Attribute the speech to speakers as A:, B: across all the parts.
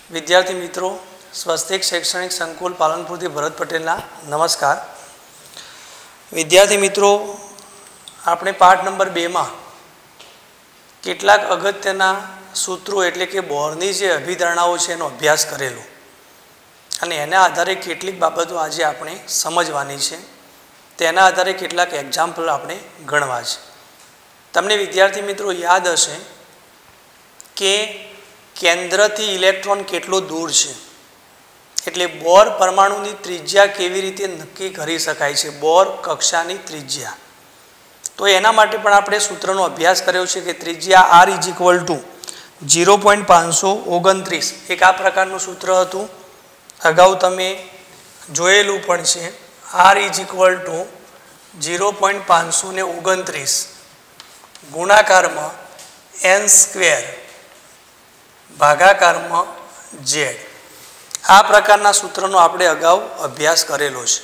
A: विद्यार्थी मित्रों, स्वस्तिक शैक्षणिक संकुल पालनपुर थी भरत पटेलना नमस्कार। विद्यार्थी मित्रों, आपणे पाठ नंबर 2 में केटलाक अगत्यना सूत्रों एटले के बोરની जे अभिधारणाओं छे एनो अभ्यास करेलो अने एना आधारे केटलीक बाबतो आजे आपणे समजवानी छे। तेना आधारे केटलाक एक्जाम्पल आपणे गणवा छे। तमने विद्यार्थी मित्रों याद हशे के केंद्र थी इलेक्ट्रॉन केटलो दूर है, एटले बोर परमाणु की त्रिज्या केवी रीते नक्की करी शकाय छे। बोर कक्षा की त्रिज्या तो एना माटे पण आपणे सूत्रनो अभ्यास कर्यो छे कि त्रिज्या R = 0.529 एक आ प्रकारनुं सूत्र हतुं। अगाऊ तमे जोयेलुं पण छे। R = 0.529 गुणाकार में n² भागाकार में z आ प्रकारना सूत्रनो आपणे अगाऊ अभ्यास करेलो छे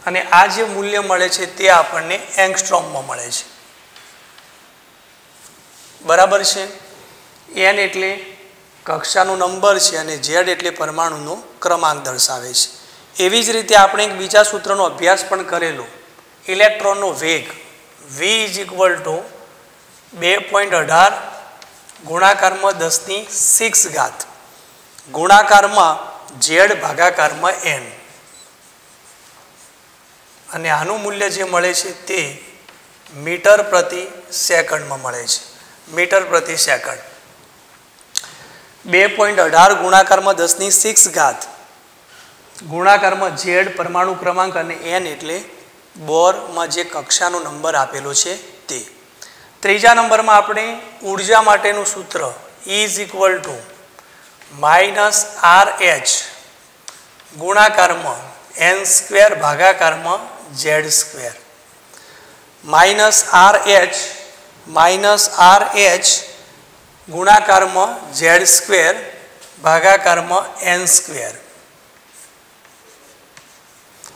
A: अने आ जे मूल्य मळे छे ते आपणने एंगस्ट्रॉम में मळे छे। बराबर छे। n एटले कक्षानो नंबर छे अने z एटले परमाणुनो क्रमांक दर्शावे छे। एवी ज रीते आपणे एक बीजा सूत्रनो अभ्यास पण करेलो। इलेक्ट्रॉननो वेग v = 2.18 गुणाकार में 10⁶ गुणाकार में z भागाकार में n अने आनु मूल्य जे मळे छे ते मीटर प्रति सेकंड में मळे छे। मीटर प्रति सेकंड 2.18 गुणाकार में 10⁶ गुणाकार में z परमाणु क्रमांक अने n एटले बोर में जे कक्षानो नंबर आपेलो छे ते। त्रीजा नंबर में आपणे ऊर्जा माटेनुं सूत्र E = -RH गुणाकार में n² भागाकार में z²। -RH गुणाकार में z² भागाकार में n²।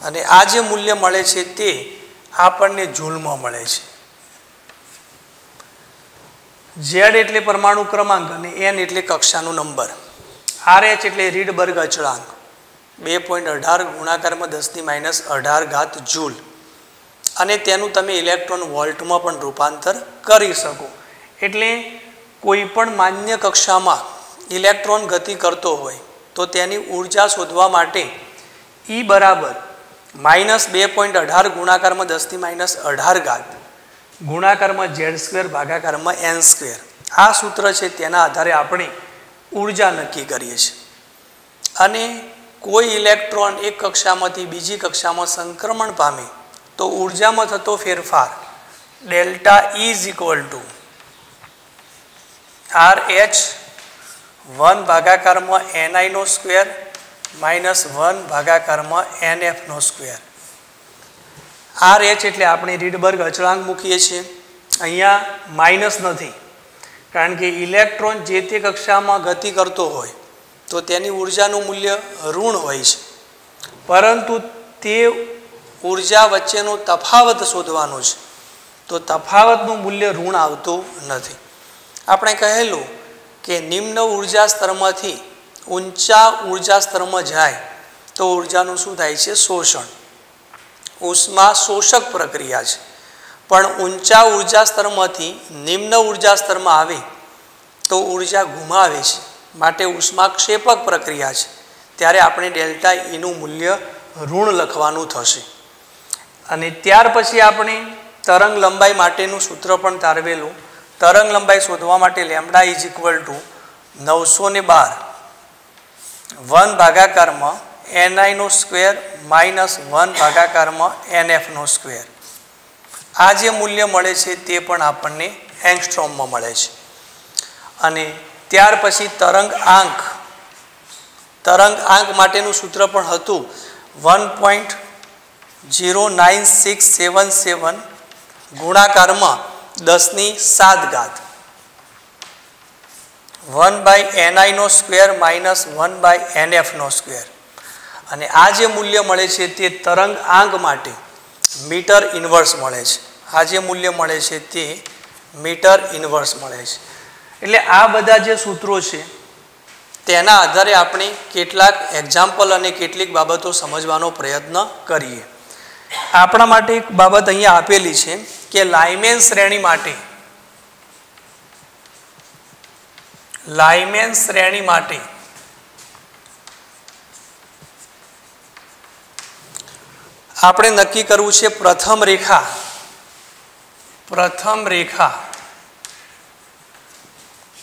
A: अने आ जे मूल्य मळे छे ते आपणने जूल में मळे छे। z एटले परमाणु क्रमांक अने n एटले कक्षानो नंबर। RH एटले रीडबर्ग अचळांक 2.18 गुणाकार में 10⁻18 जूल अने तेनुं तमे इलेक्ट्रॉन वोल्ट में पण रूपांतर करी शको। एटले कोईपण मान्य कक्षा में इलेक्ट्रॉन गति करतो होय तो तेनी ऊर्जा शोधवा माटे E बराबर -2.18 गुणाकार में 10⁻18 गुणाकार में z² भागाकार में n²। आ सूत्र है तेना आधारे आपणे ऊर्जा नक्की करीए छीए। अने कोई इलेक्ट्रॉन एक कक्षा में बीजी कक्षा में संक्रमण पामे तो ऊर्जा में थतो फेरफार डेल्टा E = RH 1 भागाकार में ni² -1 भागाकार में nf²। RH एटले आपणे रीडबर्ग अचळांक मूकीए छीए। अहींया माइनस नथी कारण के इलेक्ट्रॉन जे ते कक्षा में गति करतो होय तो तेनी ऊर्जानुं मूल्य ऋण होय छे, परंतु ते ऊर्जा वच्चेनो तफावत शोधवानो छे तो तफावतनुं मूल्य ऋण आवतुं नथी। आपणे कहेલું के निम्न ऊर्जा स्तरमांथी ऊंचा ऊर्जा स्तर में जाए तो ऊर्जानुं शुं थाय छे? शोषण। उष्मा शोषक प्रक्रिया है, पण ऊंचा ऊर्जा स्तर में निम्न ऊर्जा स्तर में आवे तो ऊर्जा गुमावे छे, माटे उष्माक्षेपक प्रक्रिया है। त्यारे आपणे डेल्टा E नुं मूल्य ऋण लखवानुं थशे। अने त्यार पछी आपणे तरंग लंबाई माटेनुं सूत्र पण तारवेलुं। तरंग लंबाई शोधवा माटे लैम्बडा = 912 1 भागाकार में ni² -1 भागाकार में nf²। आ जे मूल्य मळे छे ते पण आपणने एंगस्ट्रॉम में मळे छे। अने त्यार पछी तरंग आंक माटेनुं सूत्र पण हतुं 1.09677 गुणाकार में 10⁷ 1/ni² -1/nf²। अने आ जे मूल्य मळे छे ते तरंग आंक माटे मीटर इनवर्स मळे छे। आ जे मूल्य मळे छे ते मीटर इनवर्स मळे छे। एटले आ बधा जे सूत्रों छे તેના આધારે આપણે કેટલાક એક્ઝામ્પલ અને કેટલીક બાબતો સમજવાનો પ્રયત્ન કરીએ. આપણા માટે એક બાબત અહીંયા આપેલી છે કે લાઇમેન શ્રેણી માટે આપણે નક્કી કરવું છે પ્રથમ રેખા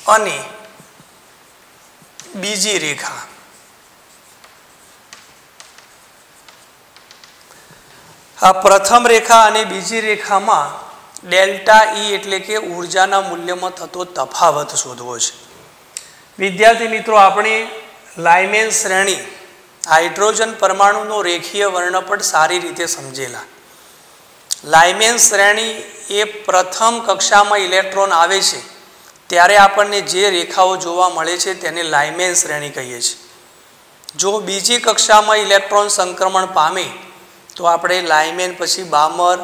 A: અને બીજી રેખા. આ પ્રથમ રેખા અને બીજી રેખામાં ડેલ્ટા ઈ એટલે કે ઉર્જાના મૂલ્યમાં થતો તફાવત શોધવો છે. વિદ્યાર્થી મિત્રો, આપણે લાઇમેન શ્રેણી હાઇડ્રોજન પરમાણુનો રેખીય વર્ણપટ સારી રીતે સમજેલા. લાઇમેન શ્રેણી એ પ્રથમ કક્ષામાં ઇલેક્ટ્રોન આવે છે ત્યારે આપણને જે રેખાઓ જોવા મળે છે તેને લાઇમેન શ્રેણી કહીએ છીએ. જો બીજી કક્ષામાં ઇલેક્ટ્રોન સંક્રમણ પામે તો આપણે લાઇમેન પછી બામર,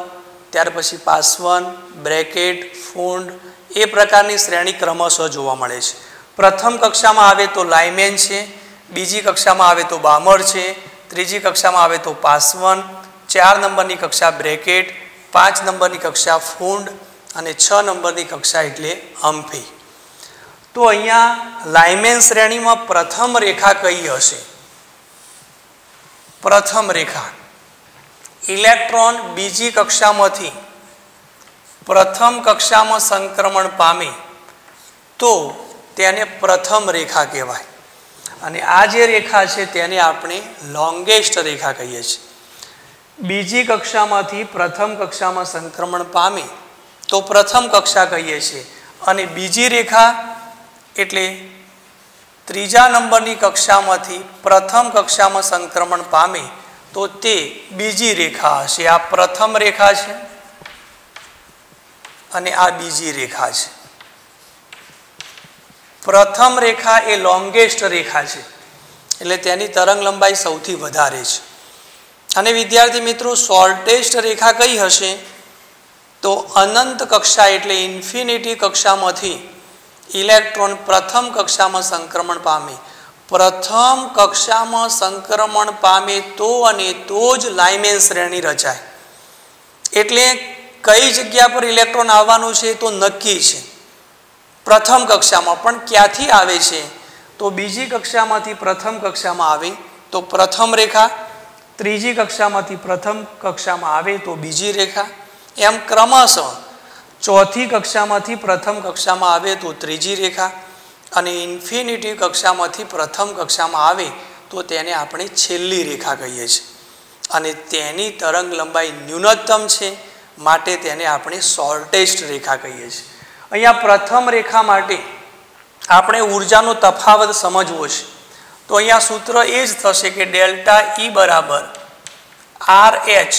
A: ત્યાર પછી પાસવન, બ્રેકેટ, ફૂંડ એ પ્રકારની શ્રેણી ક્રમશઃ જોવા મળે છે. પ્રથમ કક્ષામાં આવે તો લાઇમેન છે, બીજી કક્ષામાં આવે તો બામર છે, ત્રીજી કક્ષામાં આવે તો પાસવન, 4 નંબરની કક્ષા બ્રેકેટ, 5 નંબરની કક્ષા ફૂંડ અને 6 નંબરની કક્ષા એટલે અમ્ફી. તો અહીંયા લાઇમેન શ્રેણીમાં પ્રથમ રેખા કઈ હશે? પ્રથમ રેખા ઇલેક્ટ્રોન બીજી કક્ષામાંથી પ્રથમ કક્ષામાં સંક્રમણ પામે તો તેને પ્રથમ રેખા કહેવાય. અને આ જે રેખા છે તેને આપણે લોંગેસ્ટ રેખા કહીએ છીએ. બીજી કક્ષામાંથી પ્રથમ કક્ષામાં સંક્રમણ પામે તો પ્રથમ કક્ષા કહીએ છીએ અને બીજી રેખા એટલે ત્રીજા નંબરની કક્ષામાંથી પ્રથમ કક્ષામાં સંક્રમણ પામે તો તે બીજી રેખા હશે. આ પ્રથમ રેખા છે અને આ બીજી રેખા છે. પ્રથમ રેખા એ લોંગેસ્ટ રેખા છે એટલે તેની તરંગ લંબાઈ સૌથી વધારે છે. અને વિદ્યાર્થી મિત્રો, શોર્ટેસ્ટ રેખા કઈ હશે? તો અનંત કક્ષા એટલે ઇન્ફિનિટી કક્ષામાંથી ઇલેક્ટ્રોન પ્રથમ કક્ષામાં સંક્રમણ પામે. પ્રથમ કક્ષામાં સંક્રમણ પામે તો અને તો જ લાઇમેન શ્રેણી રચાય. એટલે કઈ જગ્યા પર ઇલેક્ટ્રોન આવવાનું છે તો નક્કી છે. પ્રથમ કક્ષામાં પણ ક્યાંથી આવે છે? તો બીજી કક્ષામાંથી પ્રથમ કક્ષામાં આવે તો પ્રથમ રેખા, ત્રીજી કક્ષામાંથી પ્રથમ કક્ષામાં આવે તો બીજી રેખા, એમ ક્રમશઃ ચોથી કક્ષામાંથી પ્રથમ કક્ષામાં આવે તો ત્રીજી રેખા અને ઇન્ફિનિટી કક્ષામાંથી પ્રથમ કક્ષામાં આવે તો તેને આપણે છેલ્લી રેખા કહીએ છીએ. અને તેની તરંગ લંબાઈ ન્યૂનતમ છે માટે તેને આપણે શોર્ટેસ્ટ રેખા કહીએ છીએ. અહીંયા પ્રથમ રેખા માટે આપણે ઉર્જાનો તફાવત સમજવો છે. તો અહીંયા સૂત્ર એ જ થશે કે ડેલ્ટા ઈ બરાબર RH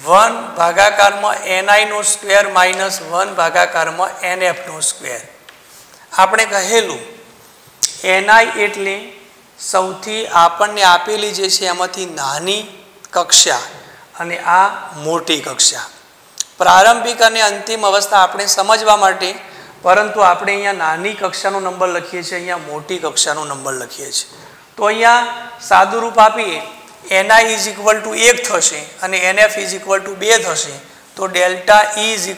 A: 1/ni² માઇનસ 1/nf². આપણે કહેલું ni એટલે સૌથી આપણને આપેલી જે છે એમાંથી નાની કક્ષા અને આ મોટી કક્ષા. પ્રારંભિક અને અંતિમ અવસ્થા આપણે સમજવા માટે, પરંતુ આપણે અહીંયા નાની કક્ષાનો નંબર લખીએ છીએ, અહીંયા મોટી કક્ષાનો નંબર લખીએ છીએ. તો અહીંયા સાદુરૂપ આપીએ ni = 1 થશે અને nf = 2 થશે. તો ડેલ્ટા E =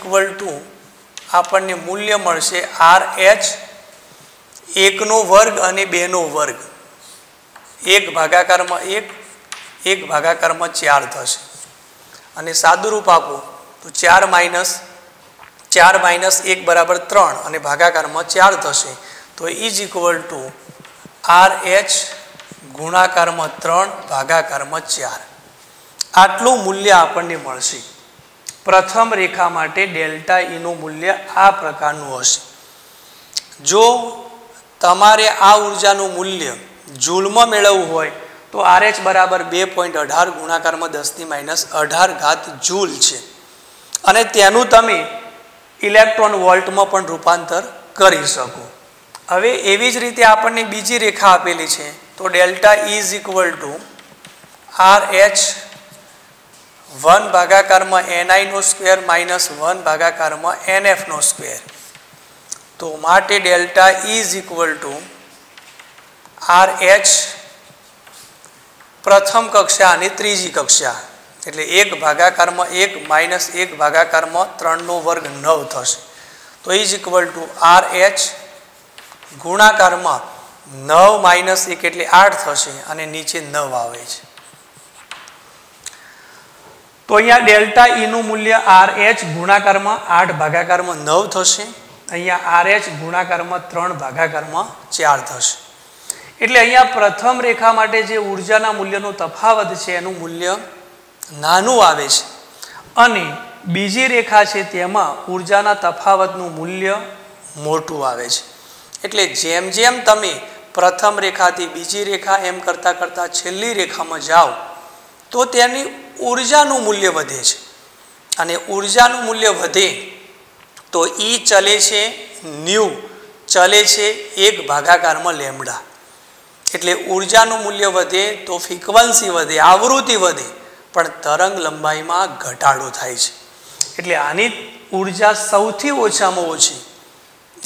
A: આપણને મૂલ્ય મળશે RH 1² અને 2². 1/1 1/4 થશે. અને સાદુરૂપ આપો તો 4 - 1 = 3 અને ભાગાકારમાં 4 થશે. તો E = RH ગુણાકારમાં 3/4. આટલું મૂલ્ય આપણને મળશે. પ્રથમ રેખા માટે ડેલ્ટા ઈનું મૂલ્ય આ પ્રકારનું હશે. જો તમારે આ ઉર્જાનું મૂલ્ય જૂલમાં મેળવવું હોય તો RH બરાબર 2.18 ગુણાકારમાં 10⁻18 જૂલ છે. અને તેનું તમે ઇલેક્ટ્રોન વોલ્ટમાં પણ રૂપાંતર કરી શકો. હવે એવી જ રીતે આપણને બીજી રેખા આપેલી છે. તો delta E = RH 1/ni² minus 1/nf². તો માટે ડેલ્ટા E = RH प्रथम कक्षा અને ત્રીજી કક્ષા એટલે 1 ભાગાકારમાં 1 માઇનસ 1 ભાગાકારમાં 3 નો વર્ગ 9 થશે. તો ઇઝ ઇક્વલ ટુ RH ગુણાકારમાં 9 માઇનસ 1 એટલે 8 થશે અને નીચે 9 આવે છે. તો અહીંયા ડેલ્ટા ઈ નું મૂલ્ય RH ગુણાકારમાં 8 ભાગાકારમાં 9 થશે. અહીંયા RH ગુણાકારમાં 3 ભાગાકારમાં 4 થશે. એટલે અહીંયા પ્રથમ રેખા માટે જે ઉર્જાના મૂલ્યનો તફાવત છે એનું મૂલ્ય નાનું આવે છે અને બીજી રેખા છે તેમાં ઉર્જાના તફાવતનું મૂલ્ય મોટું આવે છે. એટલે જેમ જેમ તમે પ્રથમ રેખાથી બીજી રેખા એમ કરતાં કરતાં છેલ્લી રેખામાં જાઓ તો તેની ઉર્જાનું મૂલ્ય વધે છે અને ઉર્જાનું મૂલ્ય વધે તો ઈ ચલે છે ન્યુ ચલે છે 1 ભાગાકારમાં લેમ્ડા. એટલે ઉર્જાનું મૂલ્ય વધે તો ફ્રીક્વન્સી વધે, આવૃત્તિ વધે, પણ તરંગ લંબાઈમાં ઘટાડો થાય છે. એટલે આની ઉર્જા સૌથી ઓછામાં ઓછી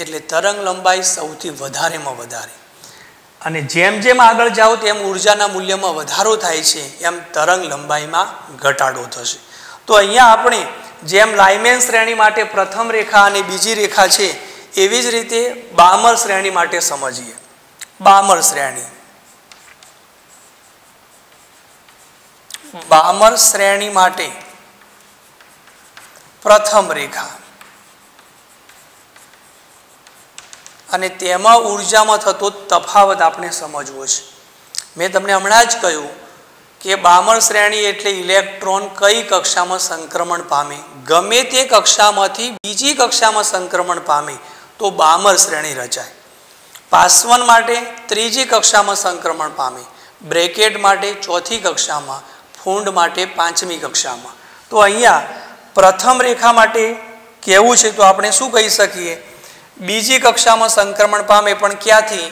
A: એટલે તરંગ લંબાઈ સૌથી વધારેમાં વધારે. અને જેમ જેમ આગળ જાઓ તેમ ઉર્જાના મૂલ્યમાં વધારો થાય છે એમ તરંગ લંબાઈમાં ઘટાડો થશે. તો અહીંયા આપણે જેમ લાઇમેન શ્રેણી માટે પ્રથમ રેખા અને બીજી રેખા છે એવી જ રીતે બામર શ્રેણી માટે સમજીએ. બામર શ્રેણી માટે પ્રથમ રેખા અને તેમાં ઉર્જામાં થતો તફાવત આપણે સમજવો છે. મેં તમને હમણાં જ કહ્યું કે બામર શ્રેણી એટલે ઇલેક્ટ્રોન કઈ કક્ષામાં સંક્રમણ પામે, ગમે તે કક્ષામાંથી બીજી કક્ષામાં સંક્રમણ પામે તો બામર શ્રેણી રચાય. પાસવન માટે ત્રીજી કક્ષામાં સંક્રમણ પામે, બ્રેકેટ માટે ચોથી કક્ષામાં, ફૂંડ માટે પાંચમી કક્ષામાં. તો અહીંયા પ્રથમ રેખા માટે કહેવું છે તો આપણે શું કહી શકીએ? બીજી કક્ષામાં સંક્રમણ પામે, પણ ક્યાંથી?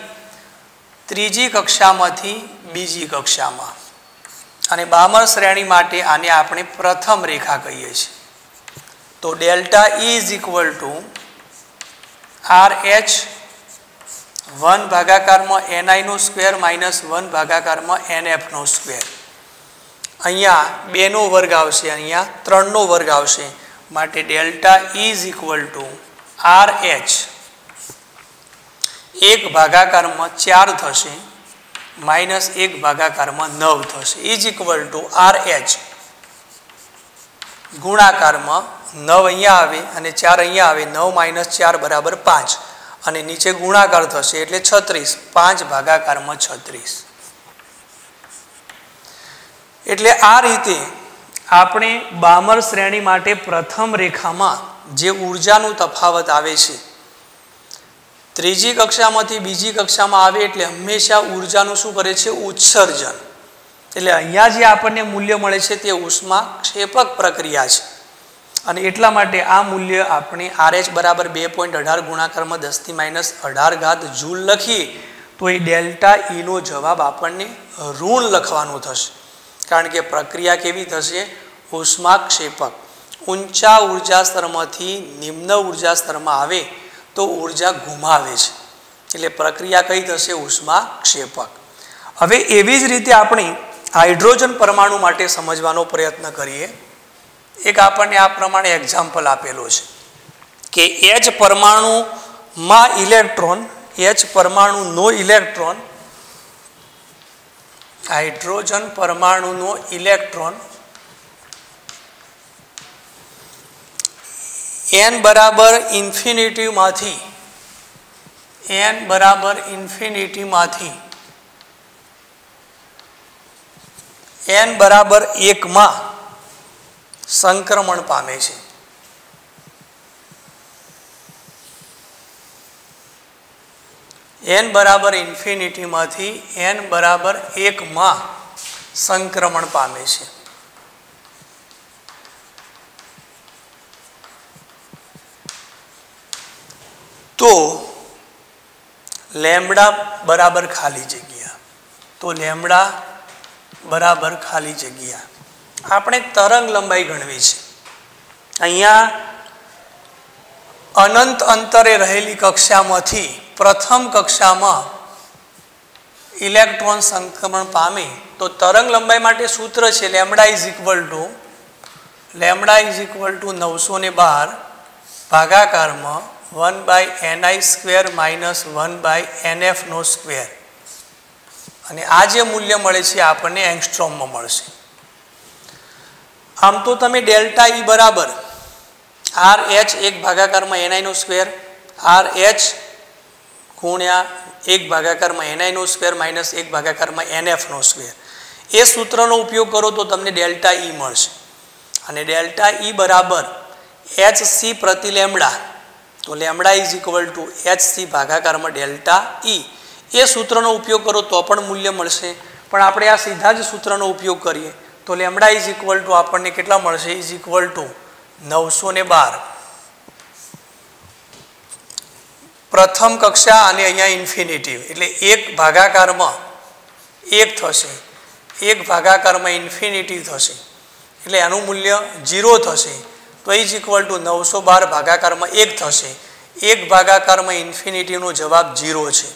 A: ત્રીજી કક્ષામાંથી બીજી કક્ષામાં. અને બામર શ્રેણી માટે આને આપણે પ્રથમ રેખા કહીએ છીએ. તો delta E is equal to RH 1 ભાગાકારમાં NI નો સ્ક્વેર માઇનસ 1 ભાગાકારમાં NF નો સ્ક્વેર. અહીંયા 2 નો વર્ગ આવશે, અહીંયા 3 નો વર્ગ આવશે. માટે delta E is equal to RH 1 ભાગાકારમાં 4 થશે માઇનસ 1 ભાગાકારમાં 9 થશે. ઇઝ ઇક્વલ ટુ RH ગુણાકારમાં 9 અહીંયા આવે અને 4 અહીંયા આવે, 9 માઇનસ 4 બરાબર 5 અને નીચે ગુણાકાર થશે એટલે 36, 5 ભાગાકારમાં 36. એટલે આ રીતે આપણે બામર શ્રેણી માટે પ્રથમ રેખામાં જે ઉર્જાનું તફાવત આવે છે, ત્રીજી કક્ષામાંથી બીજી કક્ષામાં આવે એટલે હંમેશા ઉર્જાનું શું કરે છે? ઉત્સર્જન. એટલે અહીંયા જે આપણને મૂલ્ય મળે છે તે ઉષ્માક્ષેપક પ્રક્રિયા છે અને એટલા માટે આ મૂલ્ય આપણે RH બરાબર 2.18 ગુણાકારમાં 10⁻18 જૂલ લખીએ તો એ ડેલ્ટા ઈનો જવાબ આપણને ઋણ લખવાનો થશે. કારણ કે પ્રક્રિયા કેવી થશે? ઉષ્માક્ષેપક. ઊંચા ઉર્જા સ્તરમાંથી નિમ્ન ઉર્જા સ્તરમાં આવે તો ઉર્જા ગુમાવે છે. એટલે પ્રક્રિયા કઈ થશે? ઉષ્માક્ષેપક. હવે એવી જ રીતે આપણે હાઇડ્રોજન પરમાણુ માટે સમજવાનો પ્રયત્ન કરીએ. એક આપણને આ પ્રમાણે એક્ઝામ્પલ આપેલો છે કે H પરમાણુમાં ઇલેક્ટ્રોન, H પરમાણુનો ઇલેક્ટ્રોન, હાઇડ્રોજન પરમાણુનો ઇલેક્ટ્રોન n બરાબર ઇન્ફિનિટીમાંથી n બરાબર 1 માં સંક્રમણ પામે છે. n બરાબર ઇન્ફિનિટીમાંથી n બરાબર 1 માં સંક્રમણ પામે છે. તો લેમ્બડા બરાબર ખાલી જગ્યા. તો લેમ્બડા બરાબર ખાલી જગ્યા. આપણે તરંગ લંબાઈ ગણવી છે. અહીંયા અનંત અંતરે રહેલી કક્ષામાંથી પ્રથમ કક્ષામાં ઇલેક્ટ્રોન સંક્રમણ પામે તો તરંગ લંબાઈ માટે સૂત્ર છે lambda is equal to 912 ભાગાકારમાં 1/ni² minus 1/nf². અને આ જે મૂલ્ય મળે છે આપણને એંગસ્ટ્રોમમાં મળશે. આમ તો તમે ડેલ્ટા ઈ બરાબર RH 1/ni² RH ગુણ્યા 1/ni² માઇનસ 1/nf². એ સૂત્રનો ઉપયોગ કરો તો તમને ડેલ્ટા ઈ મળશે. અને ડેલ્ટા ઈ બરાબર hc પ્રતિ લેમ્ડા. તો lambda is equal to hc ભાગાકારમાં ડેલ્ટા ઈ. એ સૂત્રનો ઉપયોગ કરો તો પણ મૂલ્ય મળશે. પણ આપણે આ સીધા જ સૂત્રનો ઉપયોગ કરીએ તો લેમ્ડા ઇઝ ઇક્વલ ટુ આપણને કેટલા મળશે? Is equal to 912. પ્રથમ કક્ષા અને અહીંયા ઇન્ફિનિટિવ એટલે 1 ભાગાકારમાં 1 થશે, 1 ભાગાકારમાં ઇન્ફિનિટિવ થશે એટલે એનું મૂલ્ય 0 થશે. તો ઇઝ ઇક્વલ ટુ 912 ભાગાકારમાં 1 થશે. 1 ભાગાકારમાં ઇન્ફિનિટીનો જવાબ 0 છે.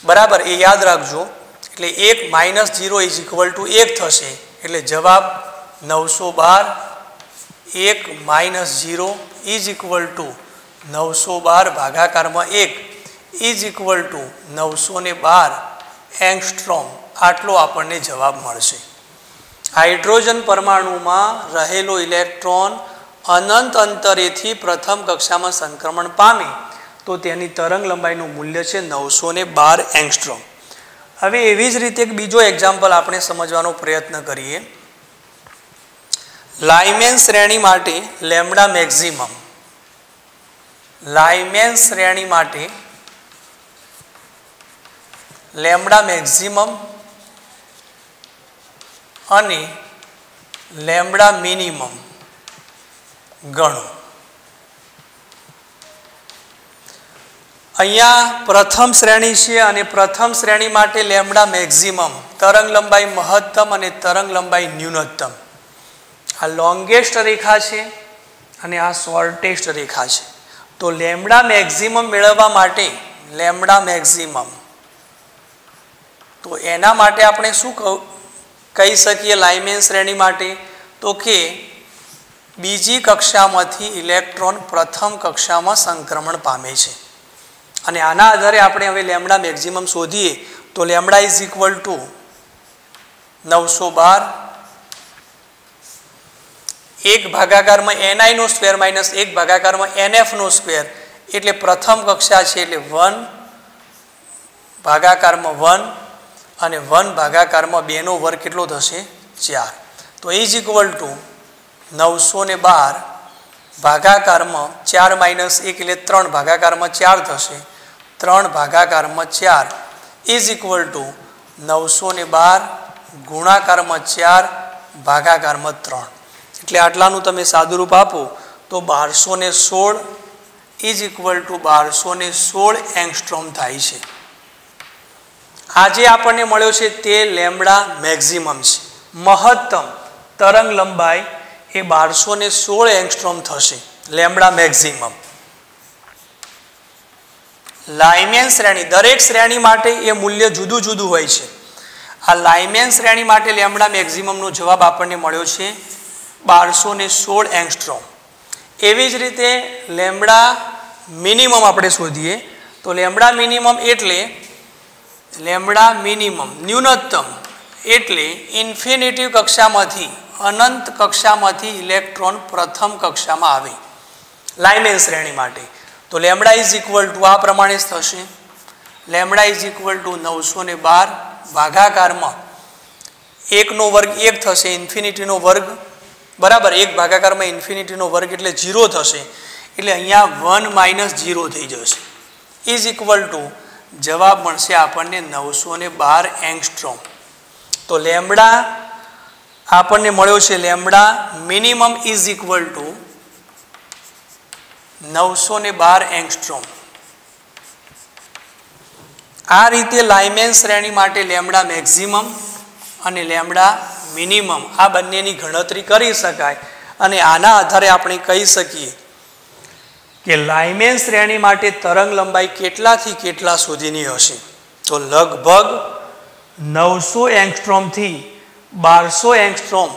A: બરાબર, એ યાદ રાખજો. એટલે 1 માઇનસ 0 ઇઝ ઇક્વલ ટુ 1 થશે એટલે જવાબ 912. 1 માઇનસ 0 ઇઝ ઇક્વલ ટુ 912 ભાગાકારમાં 1 ઇઝ ઇક્વલ ટુ 912 એંગસ્ટ્રોમ. આટલો આપણને જવાબ મળશે. હાઇડ્રોજન પરમાણુમાં રહેલો ઇલેક્ટ્રોન અનંત અંતરેથી પ્રથમ કક્ષામાં સંક્રમણ પામે તો તેની તરંગ લંબાઈનું મૂલ્ય છે 912 એંગસ્ટ્રોમ. હવે એવી જ રીતે એક બીજો એક્ઝામ્પલ આપણે સમજવાનો પ્રયત્ન કરીએ. લાઇમેન શ્રેણી માટે લેમ્ડા મેક્સિમમ. લાઇમેન શ્રેણી માટે લેમ્ડા મેક્સિમમ અને લેમ્ડા મિનિમમ ગણો. અહીંયા પ્રથમ શ્રેણી છે અને પ્રથમ શ્રેણી માટે લેમ્ડા મેક્સિમમ તરંગ લંબાઈ મહત્તમ અને તરંગ લંબાઈ ન્યૂનતમ. આ લોંગેસ્ટ રેખા છે અને આ શોર્ટેસ્ટ રેખા છે. તો લેમ્ડા મેક્સિમમ મેળવવા માટે લેમ્ડા મેક્સિમમ તો એના માટે આપણે શું કહી શકીએ લાઇમેન શ્રેણી માટે? તો કે બીજી કક્ષામાંથી ઇલેક્ટ્રોન પ્રથમ કક્ષામાં સંક્રમણ પામે છે. અને આના આધારે આપણે હવે લેમ્ડા મેક્સિમમ શોધીએ તો lambda is equal to 912 1 ભાગાકારમાં ni² minus 1 ભાગાકારમાં nf² એટલે પ્રથમ કક્ષા છે એટલે 1 ભાગાકારમાં 1 અને 1 ભાગાકારમાં 2² કેટલો થશે? 4. તો ઇઝ ઇક્વલ ટુ 912 ભાગાકારમાં 4 માઇનસ 1 એટલે 3 ભાગાકારમાં 4 થશે. 3 ભાગાકારમાં 4 ઇઝ ઇક્વલ ટુ 912 ગુણાકારમાં 4 ભાગાકારમાં 3. એટલે આટલાનું તમે સાદુરૂપ આપો તો 1216 ઇઝ ઇક્વલ ટુ 1216 એંગસ્ટ્રોમ થાય છે. આ જે આપણને મળ્યો છે તે લેમ્ડા મેક્સિમમ છે. મહત્તમ તરંગ લંબાઈ એ 1216 એંગસ્ટ્રોમ થશે લેમ્ડા મેક્સિમમ. લાઇમેન શ્રેણી દરેક શ્રેણી માટે એ મૂલ્ય જુદું જુદું હોય છે. આ લાઇમેન શ્રેણી માટે લેમ્ડા મેક્સિમમનો જવાબ આપણને મળ્યો છે 1216 એંગસ્ટ્રોમ. એવી જ રીતે લેમ્ડા મિનિમમ આપણે શોધીએ તો લેમ્ડા મિનિમમ એટલે લેમ્ડા મિનિમમ ન્યૂનતમ એટલે ઇન્ફિનિટિવ કક્ષામાંથી અનંત કક્ષામાંથી ઇલેક્ટ્રોન પ્રથમ કક્ષામાં આવે લાઇમેન શ્રેણી માટે. તો લેમ્ડા ઇઝ ઇક્વલ ટુ આ પ્રમાણે જ થશે. લેમ્ડા ઇઝ ઇક્વલ ટુ 912 ભાગાકારમાં 1નો વર્ગ 1 થશે, ઇન્ફિનિટીનો વર્ગ બરાબર 1 ભાગાકારમાં ઇન્ફિનિટીનો વર્ગ એટલે 0 થશે. એટલે અહીંયા 1 માઇનસ 0 થઈ જશે. ઇઝ ઇક્વલ ટુ જવાબ મળશે આપણને 912 એંગસ્ટ્રોમ. તો લેમ્ડા આપણને મળ્યો છે lambda minimum is equal to 912 angstrom. આ રીતે લાઇમેન શ્રેણી માટે લેમ્ડા મેક્સિમમ અને લેમ્ડા મિનિમમ આ બંનેની ગણતરી કરી શકાય. અને આના આધારે આપણે કહી શકીએ કે લાઇમેન શ્રેણી માટે તરંગ લંબાઈ કેટલાથી કેટલા સુધીની હશે. તો લગભગ 900 એંગસ્ટ્રોમથી 1200 એંગસ્ટ્રોમ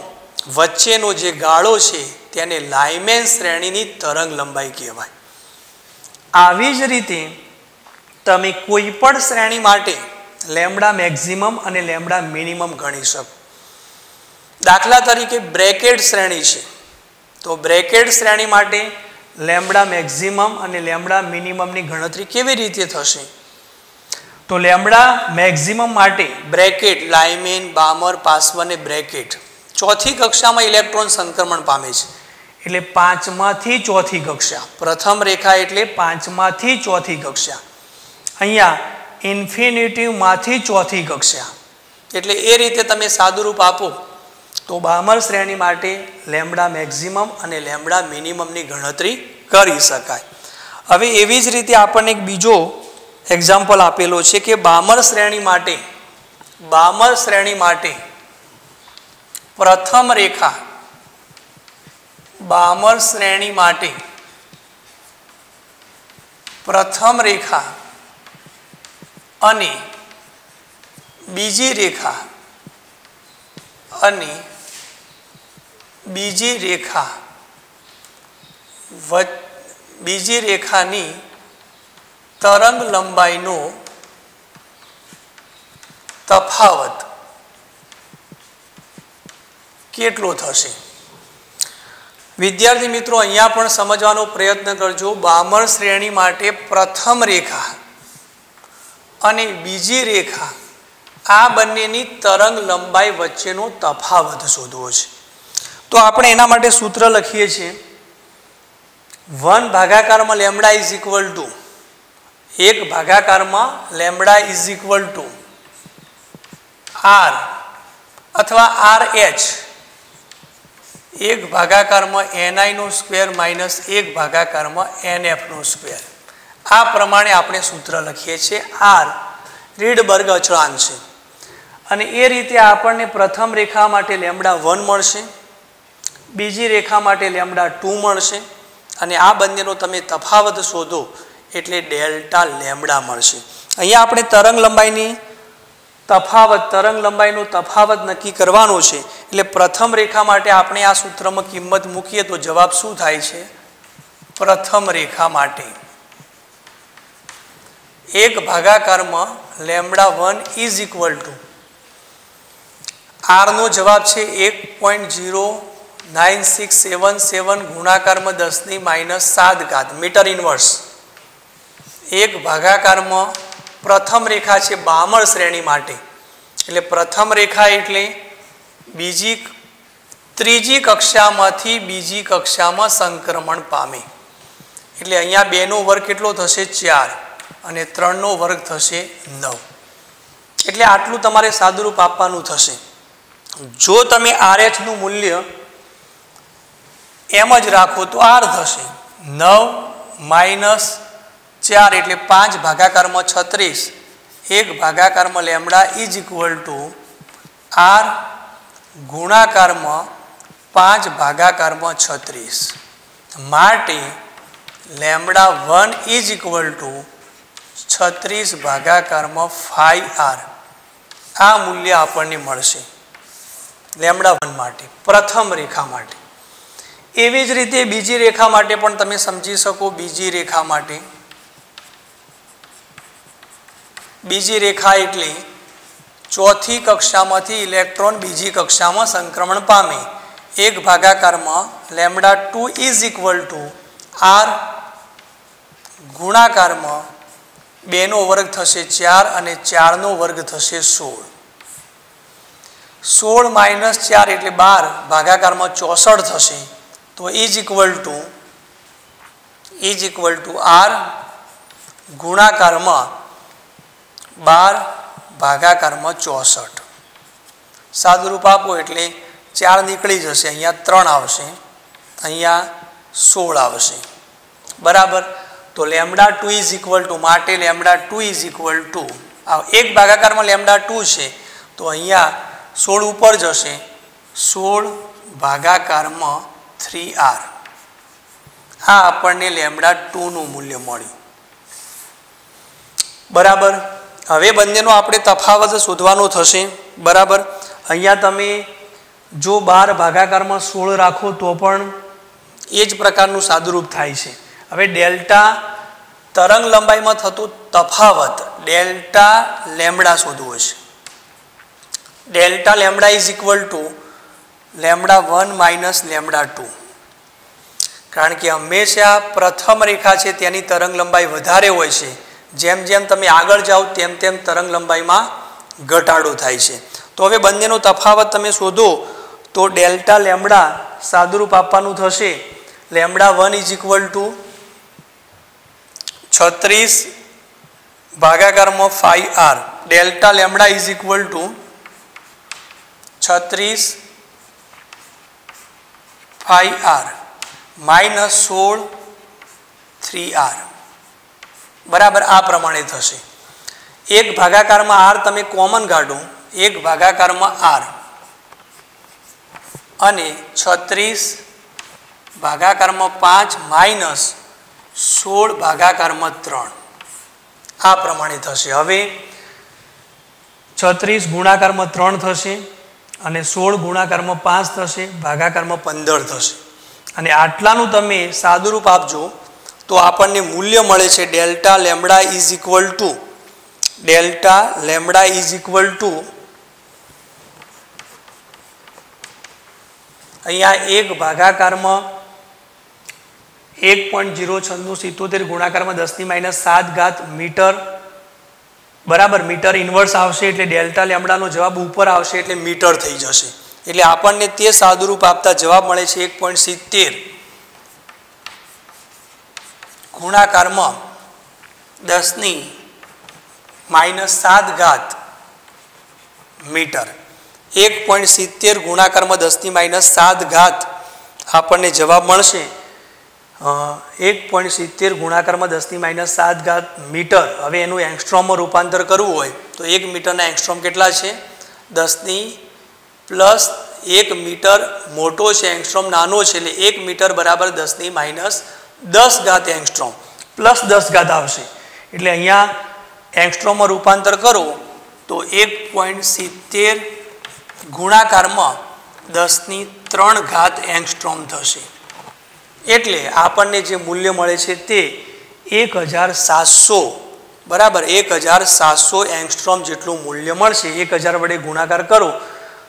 A: વચ્ચેનો જે ગાળો છે તેને લાઇમેન શ્રેણીની તરંગ લંબાઈ કહેવાય. આવી જ રીતે તમે કોઈ પણ શ્રેણી માટે લેમ્બડા મેક્સિમમ અને લેમ્બડા મિનિમમ ગણી શકો. દાખલા તરીકે બ્રેકેટ શ્રેણી છે તો બ્રેકેટ શ્રેણી માટે લેમ્બડા મેક્સિમમ અને લેમ્બડા મિનિમમની ગણતરી કેવી રીતે થશે? તો લેમ્બડા મેક્સિમમ માટે બ્રેકેટ લાઇમેન, બામર, પાસવન એ બ્રેકેટ ચોથી કક્ષામાં ઇલેક્ટ્રોન સંક્રમણ પામે છે એટલે 5માંથી ચોથી કક્ષા. પ્રથમ રેખા એટલે 5માંથી ચોથી કક્ષા. અહીંયા ઇન્ફિનિટીવમાંથી ચોથી કક્ષા. એટલે એ રીતે તમે સાદુરૂપ આપો તો બામર શ્રેણી માટે લેમ્બડા મેક્સિમમ અને લેમ્બડા મિનિમમની ગણતરી કરી શકાય. હવે એવી જ રીતે આપણને એક બીજો એક્ઝામ્પલ આપેલો છે કે બામર શ્રેણી માટે પ્રથમ રેખા બામર શ્રેણી માટે પ્રથમ રેખા અને બીજી રેખા બીજી રેખાની તરંગ લંબાઈનો તફાવત કેટલો થશે? વિદ્યાર્થી મિત્રો અહીંયા પણ સમજવાનો પ્રયત્ન કરજો. બામર શ્રેણી માટે પ્રથમ રેખા અને બીજી રેખા આ બંનેની તરંગ લંબાઈ વચ્ચેનો તફાવત શોધવો છે. તો આપણે એના માટે સૂત્ર લખીએ છીએ 1 ભાગાકારમાં લેમ્બડા ઇઝ ઇક્વલ ટુ 1 ભાગાકારમાં lambda is equal to R અથવા RH 1 ભાગાકારમાં NI નો સ્ક્વેર માઇનસ 1 ભાગાકારમાં NF નો સ્ક્વેર. આ પ્રમાણે આપણે સૂત્ર લખીએ છીએ. R રીડબર્ગ અચળાંક છે અને એ રીતે આપણને પ્રથમ રેખા માટે લેમ્બડા 1 મળશે, બીજી રેખા માટે લેમ્બડા 2 મળશે અને આ બંનેનો તમે તફાવત શોધો એટલે ડેલ્ટા લેમ્બડા મળશે. અહીંયા આપણે તરંગ લંબાઈનો તફાવત નક્કી કરવાનો છે. એટલે પ્રથમ રેખા માટે આપણે આ સૂત્રમાં કિંમત મૂકીએ તો જવાબ શું થાય છે? પ્રથમ રેખા માટે 1 ભાગાકારમાં lambda 1 is equal to R નો જવાબ છે 1.09677 ગુણાકારમાં 10⁻⁷ મીટર ઇન્વર્સ. 1 ભાગાકારમાં પ્રથમ રેખા છે બામર શ્રેણી માટે એટલે પ્રથમ રેખા એટલે ત્રીજી કક્ષામાંથી બીજી કક્ષામાં સંક્રમણ પામે એટલે અહીંયા 2 નો વર્ગ કેટલો થશે? 4 અને 3 નો વર્ગ થશે 9. એટલે આટલું તમારે સાદુરૂપ આપવાનું થશે. જો તમે RH નું મૂલ્ય એમ જ રાખો તો R થશે 9 - 4 એટલે 5 ભાગાકારમાં 36. 1 ભાગાકારમાં lambda is equal to R ગુણાકારમાં 5 ભાગાકારમાં 36 માટે લેમ્બડા 1 ઇઝ ઇક્વલ ટુ 36 ભાગાકારમાં 5R. આ મૂલ્ય આપણને મળશે લેમ્બડા 1 માટે પ્રથમ રેખા માટે. એવી જ રીતે બીજી રેખા માટે પણ તમે સમજી શકો. બીજી રેખા એટલે ચોથી કક્ષામાંથી ઇલેક્ટ્રોન બીજી કક્ષામાં સંક્રમણ પામે. 1 ભાગાકારમાં lambda 2 is equal to R ગુણાકારમાં 2 નો વર્ગ થશે 4 અને 4 નો વર્ગ થશે 16. 16 - 4 એટલે 12 ભાગાકારમાં 64 થશે તો ઇઝ ઇક્વલ ટુ R ગુણાકારમાં 12 ભાગાકારમાં 64. સાદુરૂપ આપો એટલે 4 નીકળી જશે, અહીંયા 3 આવશે, અહીંયા 16 આવશે. બરાબર. તો લેમ્બડા 2 ઇઝ ઇક્વલ ટુ માટે લેમ્બડા 2 ઇઝ ઇક્વલ ટુ 1 ભાગાકારમાં લેમ્બડા 2 છે તો અહીંયા 16 ઉપર જશે, 16 ભાગાકારમાં 3R. આ આપણને લેમ્બડા 2 નું મૂલ્ય મળ્યું. બરાબર. હવે બંનેનો આપણે તફાવત શોધવાનો થશે બરાબર। અહીંયા તમે જો 12 ભાગાકારમાં 16 રાખો તો પણ એ જ પ્રકારનું સાદુરૂપ થાય છે। હવે ડેલ્ટા તરંગ લંબાઈમાં થતું તફાવત ડેલ્ટા લેમ્બડા શોધવો છે। Delta lambda is equal two lambda 1 minus lambda 2, કારણ કે હંમેશા પ્રથમ રેખા છે તેની તરંગ લંબાઈ વધારે હોય છે, જેમ જેમ તમે આગળ જાઓ તેમ તેમ તરંગ લંબાઈમાં ઘટાડો થાય છે। તો હવે બંનેનો તફાવત તમે શોધો તો ડેલ્ટા લેમ્બડા સાદુરૂપ આપવાનું થશે લેમ્બડા 1 ઇઝ ઇક્વલ ટુ 36 ભાગાકારમાં 5r। Delta lambda is equal to 36 5r minus 16 3r બરાબર આ પ્રમાણે થશે। એક ભાગાકારમાં r તમે કોમન કાઢો, એક ભાગાકારમાં r અને 36 ભાગાકારમાં 5 માઇનસ 16 ભાગાકારમાં 3 આ પ્રમાણે થશે। હવે 36 ગુણાકારમાં 3 થશે અને 16 ગુણાકારમાં 5 થશે, ભાગાકારમાં 15 થશે અને આટલાનું તમે સાદુરૂપ આપજો તો આપણને મૂલ્ય મળે છે delta lambda is equal two અહીંયા એક ભાગાકારમાં 1.09677 ગુણાકારમાં 10⁻⁷ મીટર બરાબર મીટર ઇન્વર્સ આવશે, એટલે ડેલ્ટા લેમ્બડાનો જવાબ ઉપર આવશે એટલે મીટર થઈ જશે। એટલે આપણને તે સાદુરૂપ આપતા જવાબ મળે છે 1.70 ગુણાકારમાં 10⁻⁷ મીટર। 1.70 ગુણાકારમાં 10⁻⁷ આપણને જવાબ મળશે 1.70 ગુણાકારમાં 10⁻⁷ મીટર। હવે એનું એંગસ્ટ્રોમમાં રૂપાંતર કરવું હોય તો 1 મીટરના એંગસ્ટ્રોમ કેટલા છે? 10⁻+1 મીટર મોટો છે, એંગસ્ટ્રોમ નાનો છે, એટલે 1 મીટર બરાબર 10⁻10 એંગસ્ટ્રોમ પ્લસ 10 આવશે। એટલે અહીંયા એંગસ્ટ્રોમમાં રૂપાંતર કરો તો 1.70 ગુણાકારમાં 10⁻³ એંગસ્ટ્રોમ થશે। એટલે આપણને જે મૂલ્ય મળે છે તે 1700 બરાબર 1700 એંગસ્ટ્રોમ જેટલું મૂલ્ય મળશે। 1000 વડે ગુણાકાર કરો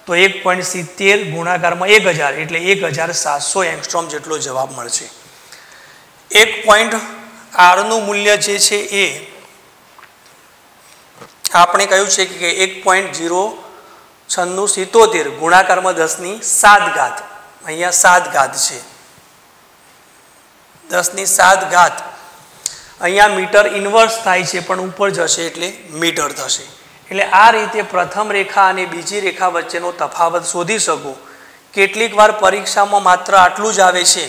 A: તો 1.70 ગુણાકારમાં 1000 એટલે 1700 એંગસ્ટ્રોમ જેટલો જવાબ મળશે। 1 પોઈન્ટ આરનું મૂલ્ય જે છે એ આપણે કહ્યું છે કે 1.09677 ગુણાકારમાં 10⁷ અહીંયા 7 છે 10⁷ અહીંયા મીટર ઇન્વર્સ થાય છે પણ ઉપર જશે એટલે મીટર થશે। એટલે આ રીતે પ્રથમ રેખા અને બીજી રેખા વચ્ચેનો તફાવત શોધી શકો। કેટલીક વાર પરીક્ષામાં માત્ર આટલું જ આવે છે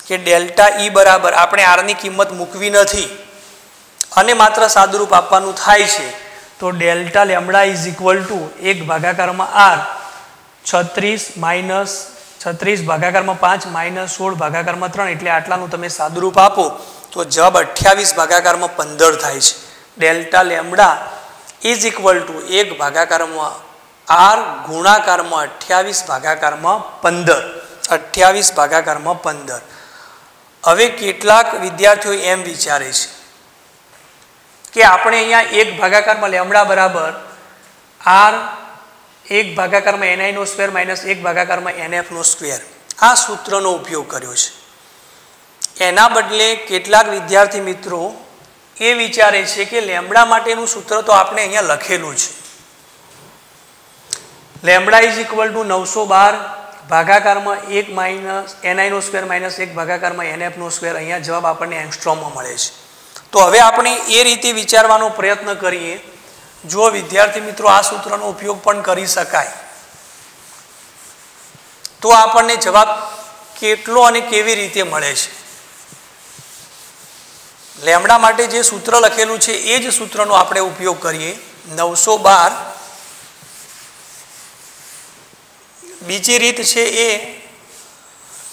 A: કે ડેલ્ટા ઈ બરાબર આપણે આરની કિંમત મૂકવી નથી અને માત્ર સાદુરૂપ આપવાનું થાય છે તો delta lambda is equal to 1 ભાગાકારમાં r 36 ભાગાકારમાં 5 minus 16 ભાગાકારમાં 3 એટલે આટલાનું તમે સાદુરૂપ આપો તો જવાબ 28 ભાગાકારમાં 15 થાય છે। Delta lambda is equal to 1 ભાગાકારમાં r ગુણાકારમાં 28 ભાગાકારમાં 15। હવે કેટલાક વિદ્યાર્થીઓ એમ વિચારે છે કે આપણે અહીંયા 1 ભાગાકારમાં લેમ્બડા બરાબર r 1 ભાગાકારમાં ni નો સ્ક્વેર માઇનસ 1 ભાગાકારમાં nf નો સ્ક્વેર આ સૂત્રનો ઉપયોગ કર્યો છે। એના બદલે કેટલાક વિદ્યાર્થી મિત્રો એ વિચારે છે કે લેમ્બડા માટેનું સૂત્ર તો આપણે અહીંયા લખેલું છે। લેમ્બડા ઇઝ ઇક્વલ ટુ 912 ભાગાકારમાં 1 માઇનસ ni નો સ્ક્વેર માઇનસ 1 ભાગાકારમાં nf નો સ્ક્વેર અહીંયા જવાબ આપણને એંગસ્ટ્રોમમાં મળે છે। તો હવે આપણે એ રીતે વિચારવાનો પ્રયત્ન કરીએ જો વિદ્યાર્થી મિત્રો આ સૂત્રનો ઉપયોગ પણ કરી શકાય તો આપણને જવાબ કેટલો અને કેવી રીતે મળે છે। લેમ્બડા માટે જે સૂત્ર લખેલું છે એ જ સૂત્રનો આપણે ઉપયોગ કરીએ 912। બીજી રીત છે એ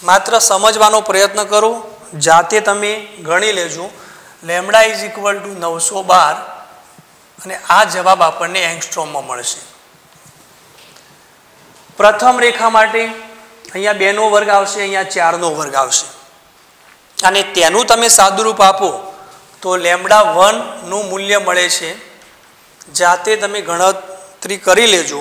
A: માત્ર સમજવાનો પ્રયત્ન કરો, જાતે તમે ગણી લેજો। લેમ્બડા ઇઝ ઇક્વલ ટુ 912 અને આ જવાબ આપણને એંગસ્ટ્રોમમાં મળશે. પ્રથમ રેખા માટે અહીંયા 2 નો વર્ગ આવશે, અહીંયા 4 નો વર્ગ આવશે અને તેનું તમે સાદુરૂપ આપો તો λ1 નું મૂલ્ય મળે છે. જાતે તમે ગણતરી કરી લેજો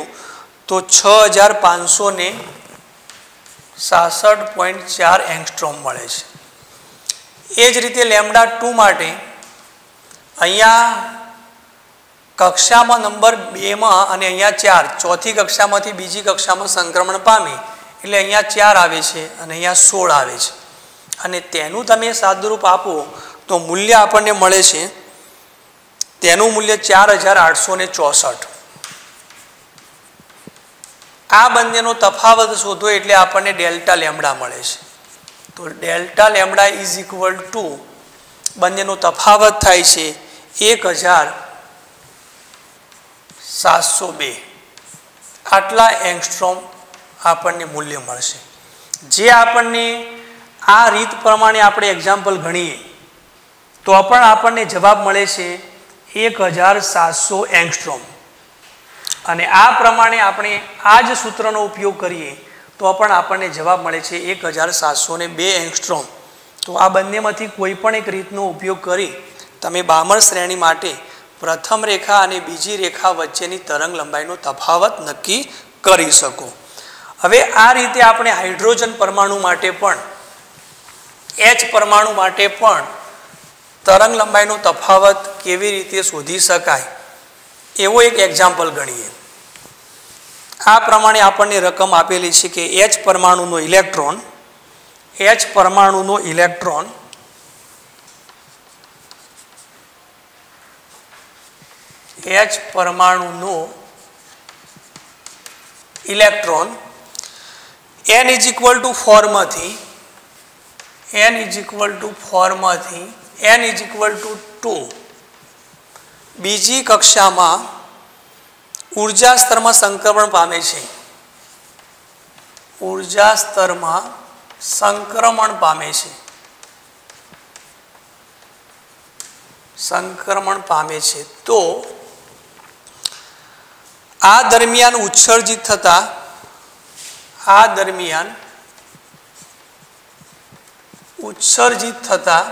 A: તો 6567.4 એંગસ્ટ્રોમ મળે છે. એ જ રીતે λ2 માટે અહીંયા કક્ષામાં નંબર 2 માં અને અહીંયા 4, ચોથી કક્ષામાંથી બીજી કક્ષામાં સંક્રમણ પામી એટલે અહીંયા 4 આવે છે અને અહીંયા 16 આવે છે અને તેનું તમે સાદુરૂપ આપો તો મૂલ્ય આપણને મળે છે, તેનું મૂલ્ય 4864. આ બંનેનો તફાવત શોધો એટલે આપણને ડેલ્ટા લેમ્ડા મળે છે. તો delta lambda is equal two બંનેનો તફાવત થાય છે 1702. આટલા એંગસ્ટ્રોમ આપણને મૂલ્ય મળશે. જે આપણને આ રીત પ્રમાણે આપણે એક્ઝામ્પલ ગણીએ તો પણ આપણને જવાબ મળે છે 1700 એંગસ્ટ્રોમ અને આ પ્રમાણે આપણે આ જ સૂત્રનો ઉપયોગ કરીએ તો પણ આપણને જવાબ મળે છે 1702 એંગસ્ટ્રોમ. તો આ બંનેમાંથી કોઈ પણ એક રીતનો ઉપયોગ કરી તમે બામણ શ્રેણી માટે પ્રથમ રેખા અને બીજી રેખા વચ્ચેની તરંગ લંબાઈનો તફાવત નક્કી કરી શકો. હવે આ રીતે આપણે હાઇડ્રોજન પરમાણુ માટે પણ H પરમાણુ માટે પણ તરંગ લંબાઈનો તફાવત કેવી રીતે શોધી શકાય એવો એક એક્ઝામ્પલ ગણીએ. આ પ્રમાણે આપણને રકમ આપેલી છે કે H પરમાણુનો electron n is equal to 4 માંથી n ઇઝ ઇક્વલ ટુ 2 બીજી કક્ષામાં ઉર્જા સ્તરમાં સંક્રમણ પામે છે. ઉર્જા સ્તરમાં સંક્રમણ પામે છે તો આ દરમિયાન ઉત્સર્જિત થતા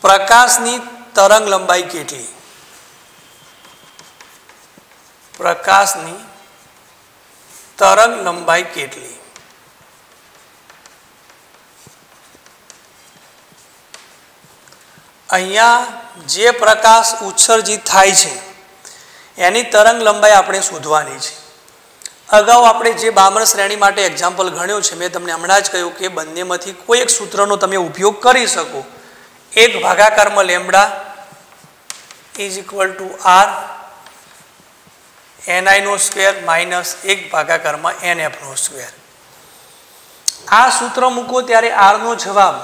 A: પ્રકાશની તરંગ લંબાઈ કેટલી? અહીંયા જે પ્રકાશ ઉત્સર્જિત થાય છે એની તરંગ લંબાઈ આપણે શોધવાની છે. અગાઉ આપણે જે બામણ શ્રેણી માટે એક્ઝામ્પલ ગણ્યો છે મેં તમને હમણાં જ કહ્યું કે બંનેમાંથી કોઈ એક સૂત્રનો તમે ઉપયોગ કરી શકો. 1/λ is equal to r ni² minus 1/nf². આ સૂત્ર મૂકો ત્યારે r નો જવાબ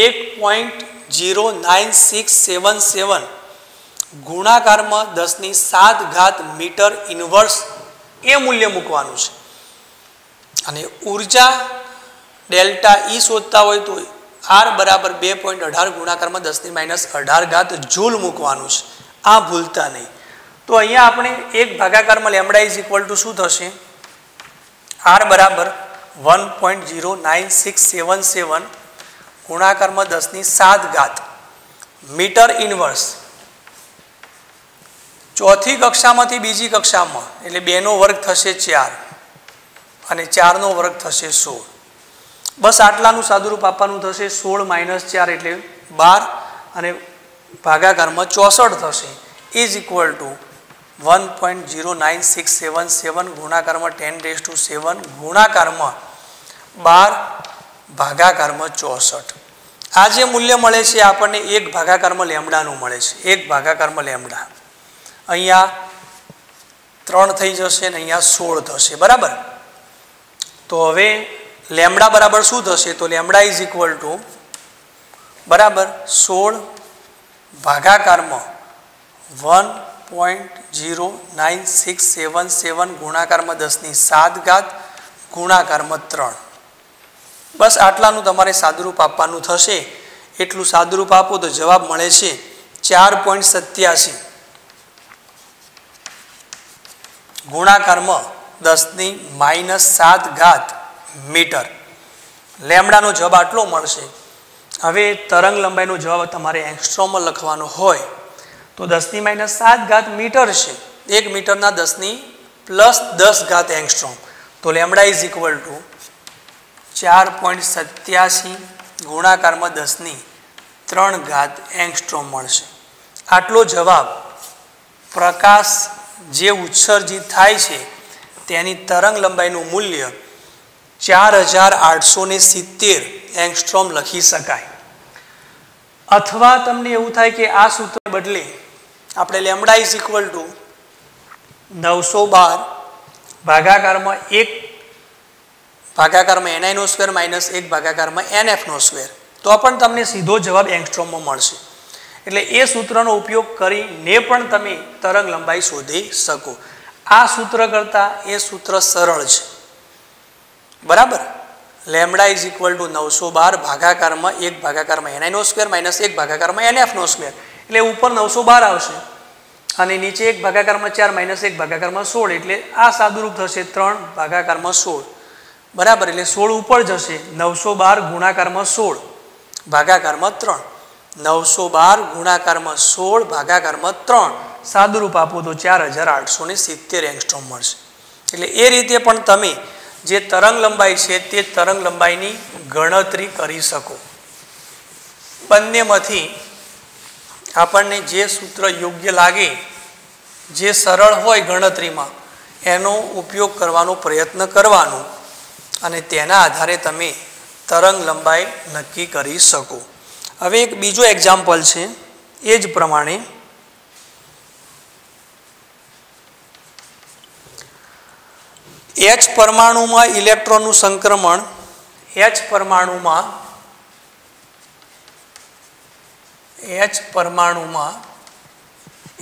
A: 1.09677 ગુણાકારમાં 10⁷ મીટર ઇન્વર્સ એ મૂલ્ય મૂકવાનું છે અને ઉર્જા ડેલ્ટા E શોધતા હોય તો r બરાબર 2.18 ગુણાકારમાં 10⁻18 જૂલ મૂકવાનું છે. આ ભૂલતા નહીં. તો અહીંયા આપણે 1/λ ઇઝ ઇક્વલ ટુ શું થશે? r બરાબર 1.09677 ગુણાકારમાં 10⁷ મીટર ઇન્વર્સ. ચોથી કક્ષામાંથી બીજી કક્ષામાં એટલે 2 નો વર્ગ થશે 4 અને 4 નો વર્ગ થશે 16. બસ આટલાનું સાદુરૂપ આપવાનું થશે. 16 - 4 એટલે 12 અને ભાગાકારમાં 64 થશે ઇઝ ઇક્વલ ટુ 1.09677 ગુણાકારમાં 10⁷ ગુણાકારમાં 12 ભાગાકારમાં 64. આ જે મૂલ્ય મળે છે આપણને 1/λ મળે છે. 1/λ અહીંયા 3 થઈ જશે અને અહીંયા 16 થશે. બરાબર. તો હવે લેમ્ડા બરાબર શું થશે? તો લેમ્ડા ઇઝ ઇક્વલ ટુ બરાબર 16 ભાગાકારમાં 1.09677 ગુણાકારમાં 10⁷ ગુણાકારમાં 3. બસ આટલાનું તમારે સાદુરૂપ આપવાનું થશે. એટલું સાદુરૂપ આપો તો જવાબ મળે છે 4.87 ગુણાકારમાં 10⁻⁷ મીટર. લેમ્ડાનો જવાબ આટલો મળશે. હવે તરંગ લંબાઈનો જવાબ તમારે એંગસ્ટ્રોમમાં લખવાનો હોય તો 10⁻⁷ મીટર છે. 1 મીટરના 10⁻+10 એંગસ્ટ્રોમ. તો લેમ્ડા ઇઝ ઇક્વલ ટુ 4.87 ગુણાકારમાં 10⁻³ એંગસ્ટ્રોમ મળશે. આટલો જવાબ પ્રકાશ જે ઉત્સર્જિત થાય છે તેની તરંગ લંબાઈનું મૂલ્ય 4870 એંગસ્ટ્રોમ લખી શકાય. અથવા તમને એવું થાય કે આ સૂત્ર બદલે આપણે લેમ્ડા ઇઝ ઇક્વલ ટુ 912 ભાગાકારમાં 1 ભાગાકારમાં ni² માઇનસ 1 ભાગાકારમાં nf², તો પણ તમને સીધો જવાબ એંગસ્ટ્રોમમાં મળશે. એટલે એ સૂત્રનો ઉપયોગ કરીને પણ તમે તરંગ લંબાઈ શોધી શકો. આ સૂત્ર કરતાં એ સૂત્ર સરળ છે, બરાબર. લેમ્ડા ઇઝ ઇક્વલ ટુ 912 ભાગાકારમાં 1 ભાગાકારમાં ni² માઇનસ 1 ભાગાકારમાં nf², એટલે ઉપર 912 આવશે અને નીચે 1 ભાગાકારમાં 4 માઇનસ 1 ભાગાકારમાં 16, એટલે આ સાદુરૂપ થશે 3 ભાગાકારમાં 16, બરાબર. એટલે 16 ઉપર જશે. 912 ગુણાકારમાં 16 ભાગાકારમાં 3, 912 ગુણાકારમાં 16 ભાગાકારમાં 3 સાદુરૂપ આપો તો 4870 એંગસ્ટ્રોમ મળશે. એટલે એ રીતે પણ તમે જે તરંગ લંબાઈ છે તે તરંગ લંબાઈની ગણતરી કરી શકો. બંનેમાંથી આપણને જે સૂત્ર યોગ્ય લાગે, જે સરળ હોય ગણતરીમાં, એનો ઉપયોગ કરવાનો પ્રયત્ન કરવાનો અને તેના આધારે તમે તરંગ લંબાઈ નક્કી કરી શકો. હવે એક બીજો એક્ઝામ્પલ છે એ જ પ્રમાણે H પરમાણુમાં ઇલેક્ટ્રોનનું સંક્રમણ, H પરમાણુમાં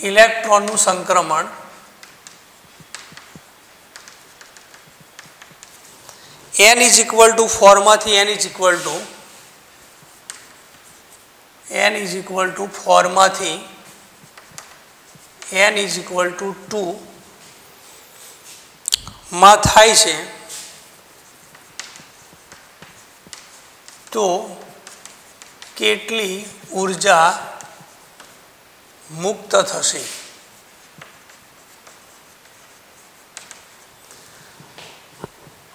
A: ઇલેક્ટ્રોનનું સંક્રમણ n ઇઝ ઇક્વલ ટુ 4 માંથી n ઇઝ ઇક્વલ ટુ 4 માંથી n ઇઝ ઇક્વલ ટુ 2 માં થાય છે, તો કેટલી ઉર્જા મુક્ત થશે?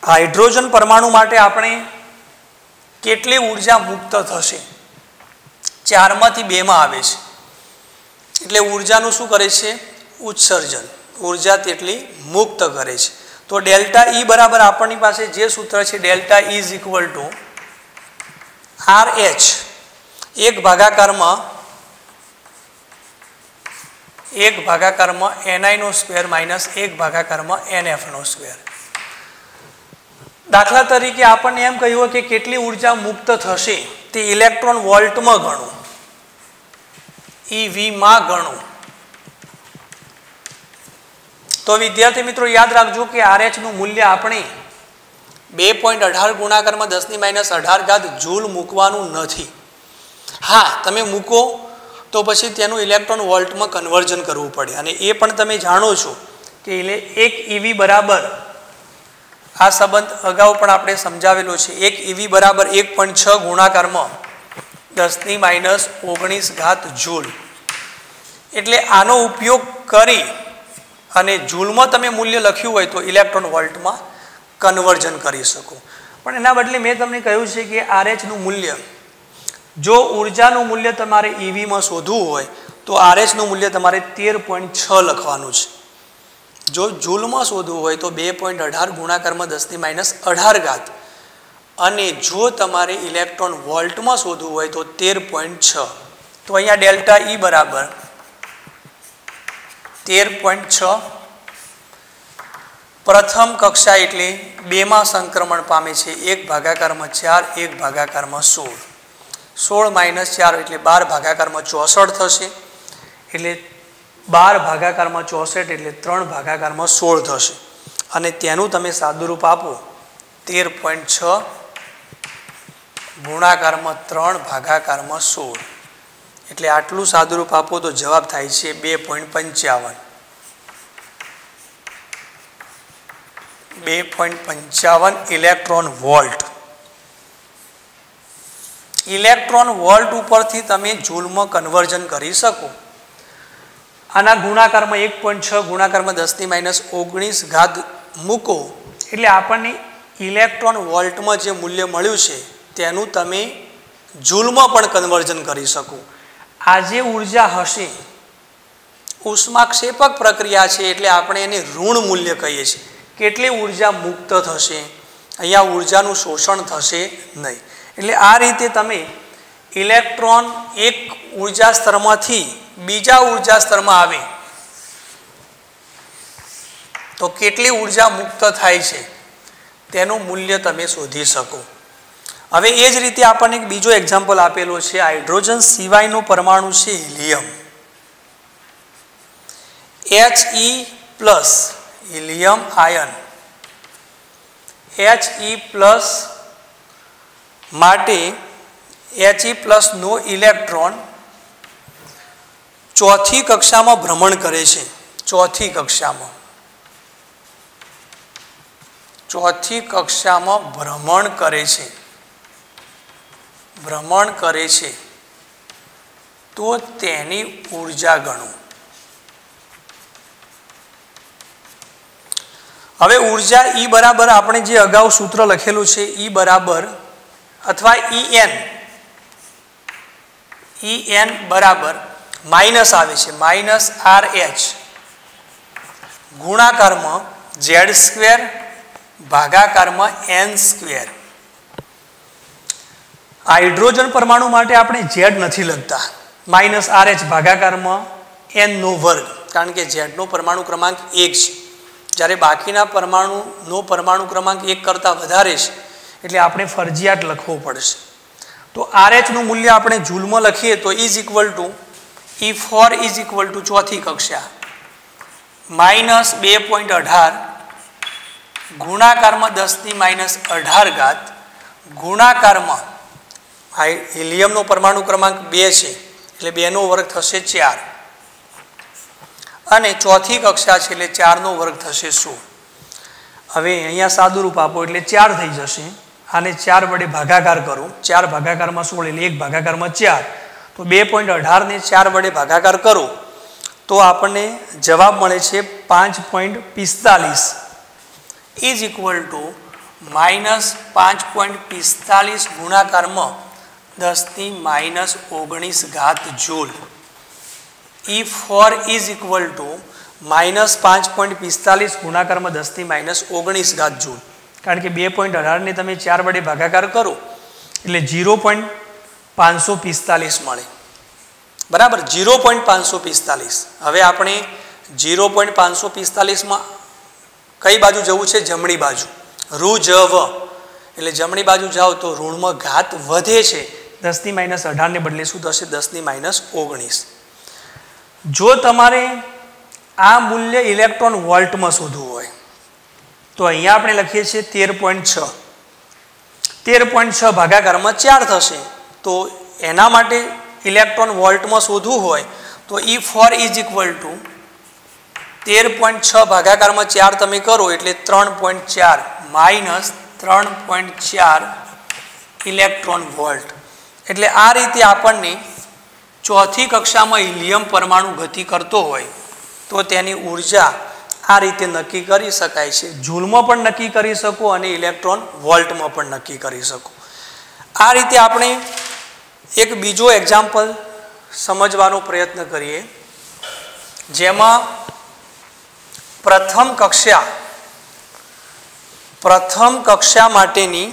A: હાઇડ્રોજન પરમાણુ માટે આપણે કેટલી ઉર્જા મુક્ત થશે? 4 માંથી 2 માં આવે છે, એટલે ઉર્જાનું શું કરે છે? ઉત્સર્જન. ઉર્જા તેટલી મુક્ત કરે છે. તો ડેલ્ટા E બરાબર આપણી પાસે જે સૂત્ર છે delta E is equal to RH 1 ભાગાકારમાં ni² minus 1 ભાગાકારમાં nf². દાખલા તરીકે આપણને એમ કહ્યું કે કેટલી ઉર્જા મુક્ત થશે તે ઇલેક્ટ્રોન વોલ્ટમાં ગણો, EV માં ગણો. તો વિદ્યાર્થી મિત્રો યાદ રાખજો કે RH નું મૂલ્ય આપણે 2.18 ગુણાકારમાં 10⁻18 જૂલ મૂકવાનું નથી. હા, તમે મૂકો તો પછી તેનું ઇલેક્ટ્રોન વોલ્ટમાં કન્વર્ઝન કરવું પડે, અને એ પણ તમે જાણો છો કે 1 EV બરાબર, આ સંબંધ અગાઉ પણ આપણે સમજાવેલો છે, 1 EV બરાબર 1.6 ગુણાકારમાં 10⁻19 જૂલ. એટલે આનો ઉપયોગ કરી અને જૂલમાં તમે મૂલ્ય લખ્યું હોય તો ઇલેક્ટ્રોન વોલ્ટમાં કન્વર્ઝન કરી શકો. પણ એના બદલે મેં તમને કહ્યું છે કે RH નું મૂલ્ય, જો ઉર્જાનું મૂલ્ય તમારે EVમાં શોધવું હોય તો RH નું મૂલ્ય તમારે 13.6 લખવાનું છે. જો જૂલમાં શોધવું હોય તો 2.18 ગુણાકારમાં 10⁻18, અને જો તમારે ઇલેક્ટ્રોન વોલ્ટમાં શોધવું હોય તો 13.6. તો અહીંયા ડેલ્ટા E બરાબર 13.6. પ્રથમ કક્ષા એટલે 2 માં સંક્રમણ પામે છે, 1 ભાગાકારમાં 4, 1 ભાગાકારમાં 16. 16 માઇનસ 4 એટલે 12 ભાગાકારમાં 64 થશે, એટલે 12 ભાગાકારમાં 64 એટલે 3 ભાગાકારમાં 16 થશે, અને તેનું તમે સાદુરૂપ આપો 13.6 ગુણાકારમાં 3 ભાગાકારમાં 16, એટલે આટલું સાદુરૂપ આપો તો જવાબ થાય છે 2.55. 2.55 ઇલેક્ટ્રોન વોલ્ટ. ઇલેક્ટ્રોન વોલ્ટ ઉપરથી તમે જૂલમાં કન્વર્ઝન કરી શકો. આના ગુણાકારમાં 1.6 ગુણાકારમાં 10⁻19 ઘાત મૂકો એટલે આપણને ઇલેક્ટ્રોન વોલ્ટમાં જે મૂલ્ય મળ્યું છે તેનું તમે જૂલમાં પણ કન્વર્ઝન કરી શકો. આ જે ઉર્જા હશે ઉષ્માક્ષેપક પ્રક્રિયા છે એટલે આપણે એને ઋણ મૂલ્ય કહીએ છીએ. કેટલી ઉર્જા મુક્ત થશે, અહીંયા ઉર્જાનું શોષણ થશે નહીં. એટલે આ રીતે તમે ઇલેક્ટ્રોન એક ઉર્જા સ્તરમાંથી બીજા ઉર્જા સ્તરમાં આવે તો કેટલી ઉર્જા મુક્ત થાય છે તેનું મૂલ્ય તમે શોધી શકો. હવે એ જ રીતે આપણને એક બીજો એક્ઝામ્પલ આપેલો છે. હાઇડ્રોજન સિવાયનો પરમાણુ છે helium. He+ helium ion. He+ માટે He+ નો ઇલેક્ટ્રોન ચોથી કક્ષામાં ભ્રમણ કરે છે. ચોથી કક્ષામાં ભ્રમણ કરે છે તો તેની ઉર્જા ગણો. હવે ઉર્જા E બરાબર આપણે જે અગાઉ સૂત્ર લખેલું છે E બરાબર અથવા En બરાબર માઇનસ આવે છે -RH ગુણાકારમાં Z² ભાગાકારમાં N². હાઇડ્રોજન પરમાણુ માટે આપણે Z નથી લખતા, -RH ભાગાકારમાં N², કારણ કે Z નો પરમાણુ ક્રમાંક 1 છે, જ્યારે બાકીના પરમાણુનો પરમાણુ ક્રમાંક 1 કરતાં વધારે છે એટલે આપણે ફરજિયાત લખવો પડશે. તો RH નું મૂલ્ય આપણે જૂલમાં લખીએ તો E4 ચોથી કક્ષા -2.18 ગુણાકારમાં 10⁻18 ઘાત ગુણાકારમાં હિલિયમનો પરમાણુ ક્રમાંક 2 છે એટલે 2 નો વર્ગ થશે 4 અને ચોથી કક્ષા છે એટલે 4 નો વર્ગ થશે 16. હવે અહીંયા સાદુરૂપ આપો એટલે 4 થઈ જશે. આને 4 વડે ભાગાકાર કરો. 4 ભાગાકારમાં 16 એટલે 1 ભાગાકારમાં 4. તો 2.18 ને 4 વડે ભાગાકાર કરો તો આપણને જવાબ મળે છે 5.45 ઇઝ ઇક્વલ ટુ -5.45 ગુણાકારમાં 10⁻19 ઘાત joule. E4 is equal two -5.45 ગુણાકારમાં 10⁻19 ઘાત જૂલ. કારણ કે 2.18 ને તમે 4 વડે ભાગાકાર કરો એટલે 0.545 મળે. બરાબર, 0.545. હવે આપણે 0.545માં કઈ બાજુ જવું છે? જમણી બાજુ. ઋજવ એટલે જમણી બાજુ જાઓ તો ઋણમાં ઘાત વધે છે. 10⁻18 ને બદલે શું થશે? 10⁻19. જો તમારે આ મૂલ્ય ઇલેક્ટ્રોન વોલ્ટમાં શોધવું હોય તો અહીંયા આપણે લખીએ છીએ 13.6. 13.6 ભાગાકારમાં 4 થશે. તો એના માટે ઇલેક્ટ્રોન વોલ્ટમાં શોધવું હોય તો E4 ઇઝ ઇક્વલ ટુ 13.6 ભાગાકારમાં 4 તમે કરો એટલે 3.4 -3.4 ઇલેક્ટ્રોન વોલ્ટ. એટલે આ રીતે આપણને ચોથી કક્ષામાં હિલિયમ પરમાણુ ગતિ કરતો હોય તો તેની ઉર્જા આ રીતે નક્કી કરી શકાય છે. જૂલમાં પણ નક્કી કરી શકો અને ઇલેક્ટ્રોન વોલ્ટમાં પણ નક્કી કરી શકો. આ રીતે આપણે એક બીજો એક્ઝામ્પલ સમજવાનો પ્રયત્ન કરીએ જેમાં પ્રથમ કક્ષા માટેની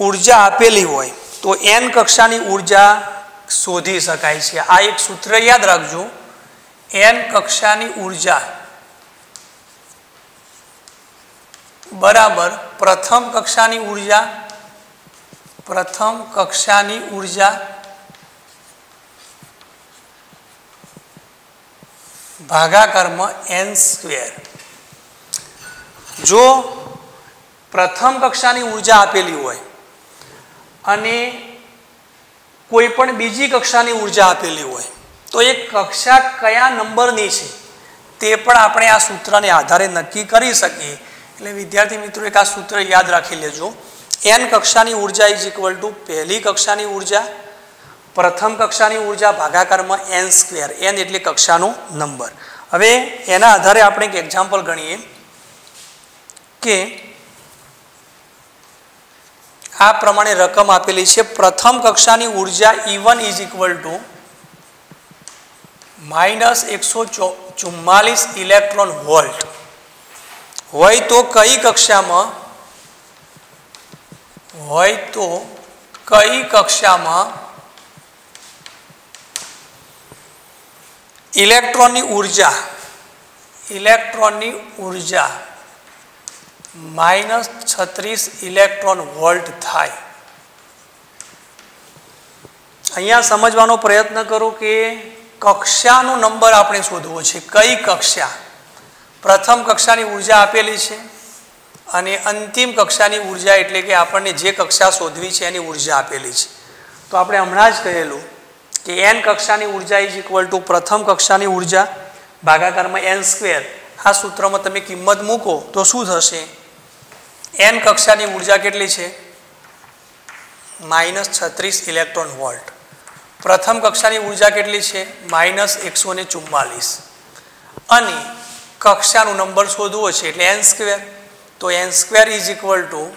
A: ઉર્જા આપેલી હોય તો N કક્ષાની ઉર્જા શોધી શકાય છે. આ એક સૂત્ર યાદ રાખજો. N કક્ષાની ઉર્જા બરાબર પ્રથમ કક્ષાની ઉર્જા ભાગાકારમાં N². જો પ્રથમ કક્ષાની ઉર્જા આપેલી હોય અને कोईपण बीजी कक्षानी ऊर्जा आपेली होय तो ए कक्षा कया नंबरनी छे ते पण आपणे आ सूत्रने आधारे नक्की करी सकीए। एटले विद्यार्थी मित्रों एक आ सूत्र याद राखी लेजो। एन कक्षानी ऊर्जा इज इक्वल टू पहली कक्षानी ऊर्जा प्रथम कक्षानी ऊर्जा भागाकार में एन स्क्वेर। एन एटले कक्षानो नंबर। हवे एना आधारे आपणे एक एक्जाम्पल गणीए के आ प्रमाणे रकम आपेली छे। प्रथम कक्षानी ऊर्जा E1 is equal to -144 electron volt होय तो कई कक्षा में इलेक्ट्रॉन नी ऊर्जा -36 इलेक्ट्रॉन वोल्ट थाय। अहींया समजवानो प्रयत्न करो कि कक्षानो नंबर आपणे शोधवो छे। कई कक्षा प्रथम कक्षानी ऊर्जा आपेली छे अने अंतिम कक्षानी ऊर्जा एटले कि आपणे जे कक्षा शोधवी छे एनी ऊर्जा आपेली छे। तो आपणे हमणां ज कहेलुं कि एन कक्षानी ऊर्जा इज इक्वल टू प्रथम कक्षानी ऊर्जा भागाकार में एन स्क्वेर। आ सूत्र में तमे किंमत मूको तो शुं थशे? एन कक्षानी ऊर्जा केटली छे? -36 इलेक्ट्रॉन वोल्ट। प्रथम कक्षानी ऊर्जा केटली छे? -144 अने कक्षानो नंबर शोधवो छे एटले एन स्क्वेर। तो N square is equal to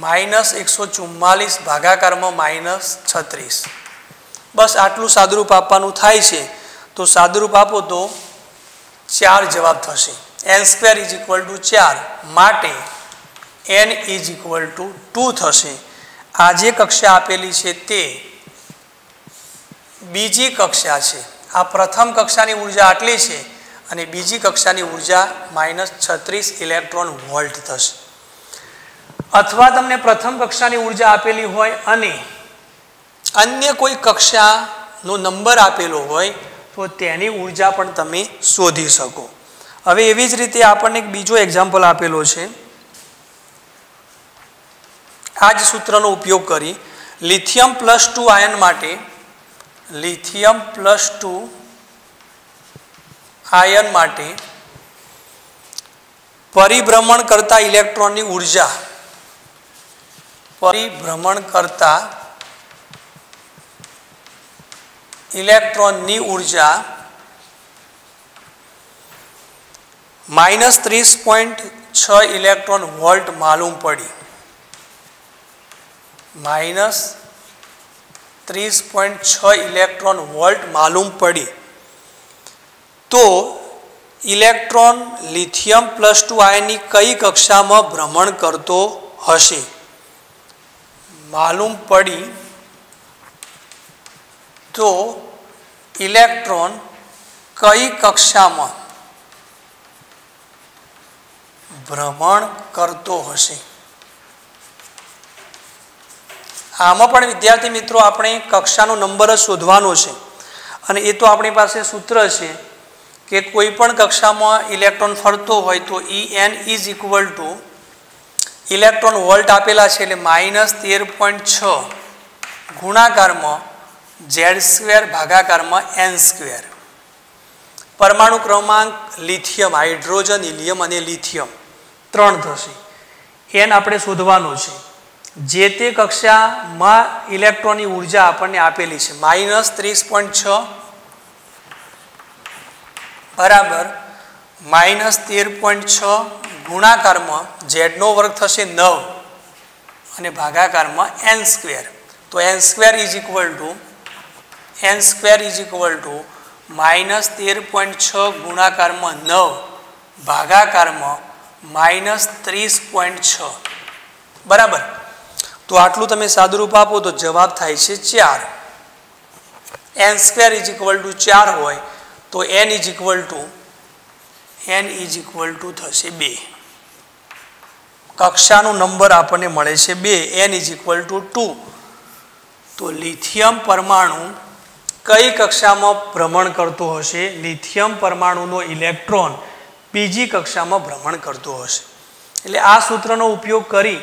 A: -144 भागाकार में -36। बस आटलू सादरूप आपवानुं थाय छे। तो सादरूप आपो तो 4 जवाब थशे। N square is equal to 4 माटे एन इज इक्वल टू 2 थशे। आ जे कक्षा आपेली छे ते बीजी कक्षा छे। आ प्रथम कक्षानी ऊर्जा आटली छे अने बीजी कक्षानी ऊर्जा -36 इलेक्ट्रॉन वोल्ट थशे। अथवा तमने प्रथम कक्षानी ऊर्जा आपेली होय अने अन्य कोई कक्षानो नंबर आपेलो होय तो तेनी ऊर्जा पण तमे शोधी शको। हवे एवी ज रीते आपणे एक बीजो एक्जाम्पल आपेलो छे। आज सूत्रनो उपयोग करी लिथियम +2 आयन माटे परिभ्रमण करता इलेक्ट्रॉन नी ऊर्जा -30.6 इलेक्ट्रॉन वोल्ट मालूम पड़ी। -30.6 इलेक्ट्रॉन वोल्ट मालूम पड़ी तो इलेक्ट्रॉन लिथियम +2 आयन की कई कक्षा में भ्रमण करतो हशे? मालूम पड़ी तो इलेक्ट्रॉन कई कक्षा में भ्रमण करतो हशे? आमां पण विद्यार्थी मित्रों आपणे कक्षानो नंबर ज शोधवानो छे अने ए तो आपणी पासे सूत्र छे कि कोईपण कक्षा में इलेक्ट्रॉन फरतो होय तो En is equal to electron volt आपेला छे एटले -13.6 गुणाकार में Z² भागाकार में n²। परमाणु क्रमांक लिथियम हाइड्रोजन हीलियम अने लिथियम 3 थशे। एन आपणे शोधवानो छे। जे ते कक्षा में इलेक्ट्रॉन की ऊर्जा आपने आपेली है -30.6 बराबर -13.6 गुणाकार में Z नो वर्ग थशे 9 अने भागाकार में n²। तो n² इज इक्वल टू -13.6 गुणाकार में 9 भागाकार में -30.6 बराबर। तो आटलू तमे सादरूप आपो तो जवाब थाय छे 4। n² इज इक्वल टू 4 होय तो n इज इक्वल टू थशे 2। कक्षानो नंबर आपने मळे छे 2। n is equal to 2। तो लिथियम परमाणु कई कक्षा में भ्रमण करतो हशे? लिथियम परमाणुनो इलेक्ट्रॉन बीजी कक्षा में भ्रमण करतो हशे। एटले आ सूत्रनो उपयोग करी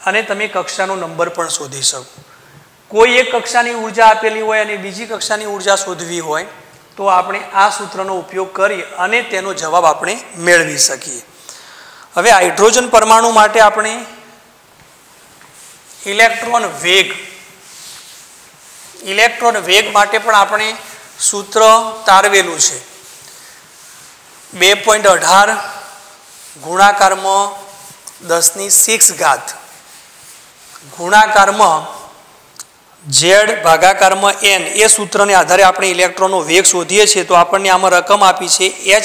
A: अने तमे कक्षानो नंबर पण शोधी शको। કોઈ એક કક્ષાની ઉર્જા આપેલી હોય અને બીજી કક્ષાની ઉર્જા શોધવી હોય તો આપણે આ સૂત્રનો ઉપયોગ કરી અને તેનો જવાબ આપણે મેળવી શકીએ. હવે હાઇડ્રોજન પરમાણુ માટે આપણે ઇલેક્ટ્રોન વેગ માટે પણ આપણે સૂત્ર તારવેલું છે. 2.18 ગુણાકારમાં 10⁶ ગુણાકારમાં z ભાગાકારમાં n એ સૂત્રને આધારે આપણે ઇલેક્ટ્રોનનો વેગ શોધીએ છીએ. તો આપણને આમાં રકમ આપી છે H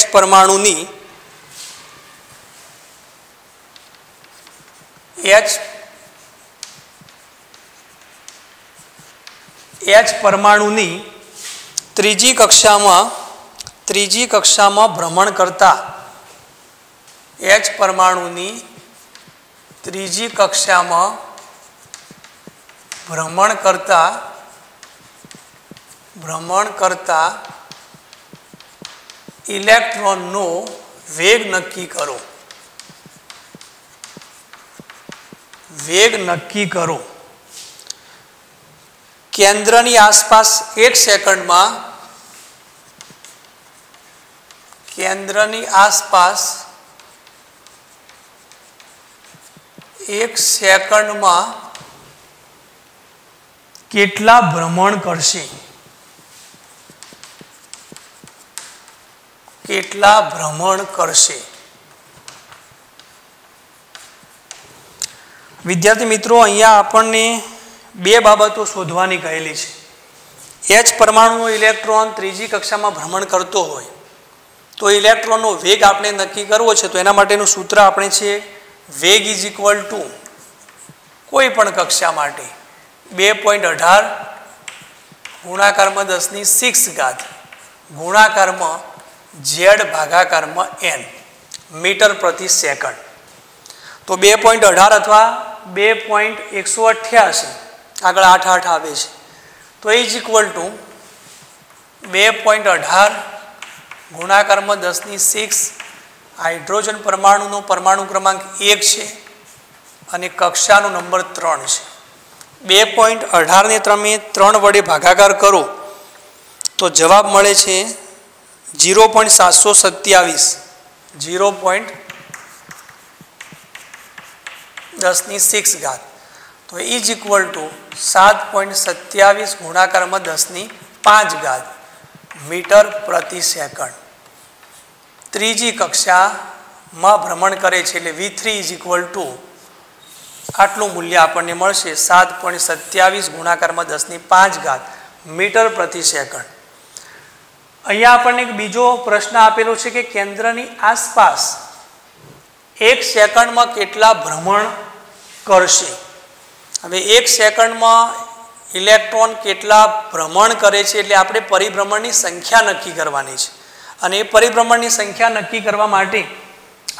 A: પરમાણુની ત્રીજી કક્ષામાં ભ્રમણ કરતા H પરમાણુની ત્રીજી કક્ષામાં ભ્રમણ કરતા ઇલેક્ટ્રોનનો વેગ નક્કી કરો. કેન્દ્રની આસપાસ 1 સેકન્ડમાં કેટલા ભ્રમણ કરશે? વિદ્યાર્થી મિત્રો, અહીંયા આપણને બે બાબતો શોધવાની કહેલી છે. H પરમાણુનો ઇલેક્ટ્રોન ત્રીજી કક્ષામાં ભ્રમણ કરતો હોય તો ઇલેક્ટ્રોનનો વેગ આપણે નક્કી કરવો છે. તો એના માટેનું સૂત્ર આપણે છે વેગ ઇઝ ઇક્વલ ટુ કોઈ પણ કક્ષા માટે 2.18 ગુણાકારમાં 10⁶ ગુણાકારમાં z ભાગાકારમાં n મીટર પ્રતિ સેકન્ડ. તો 2.18 અથવા 2.188 આગળ 8 આવે છે. તો ઇઝ ઇક્વલ ટુ 2.18 ગુણાકારમાં 10⁶. હાઇડ્રોજન પરમાણુનો પરમાણુ ક્રમાંક 1 છે અને કક્ષાનો નંબર 3 છે. 2.18 ને તમે 3 વડે ભાગાકાર કરો તો જવાબ મળે છે 0.727 0.10⁶. તો ઇઝ ઇક્વલ ટુ 7.27 ગુણાકારમાં 10⁵ મીટર પ્રતિ સેકન્ડ. ત્રીજી કક્ષામાં ભ્રમણ કરે છે એટલે V3 ઇઝ ઇક્વલ ટુ આટલું મૂલ્ય આપણને મળશે 7.27 ગુણાકારમાં 10⁵ મીટર પ્રતિ સેકન્ડ. અહીંયા આપણને એક બીજો પ્રશ્ન આપેલો છે કે કેન્દ્રની આસપાસ 1 સેકન્ડમાં કેટલા ભ્રમણ કરશે. હવે 1 સેકન્ડમાં ઇલેક્ટ્રોન કેટલા ભ્રમણ કરે છે એટલે આપણે પરિભ્રમણની સંખ્યા નક્કી કરવાની છે. અને એ પરિભ્રમણની સંખ્યા નક્કી કરવા માટે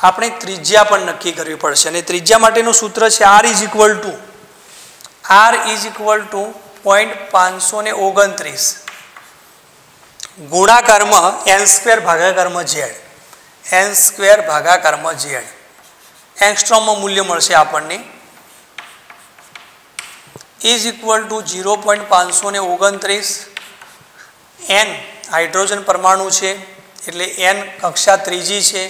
A: આપણે ત્રિજ્યા પણ નક્કી કરવી પડશે. અને ત્રિજ્યા માટેનું સૂત્ર છે R ઇઝ ઇક્વલ ટુ 0.529 ગુણાકારમાં n² ભાગાકારમાં z. એંગસ્ટ્રોમમાં મૂલ્ય મળશે આપણને. Is equal two 0.529 n hydrogen પરમાણુ છે એટલે n કક્ષા ત્રીજી છે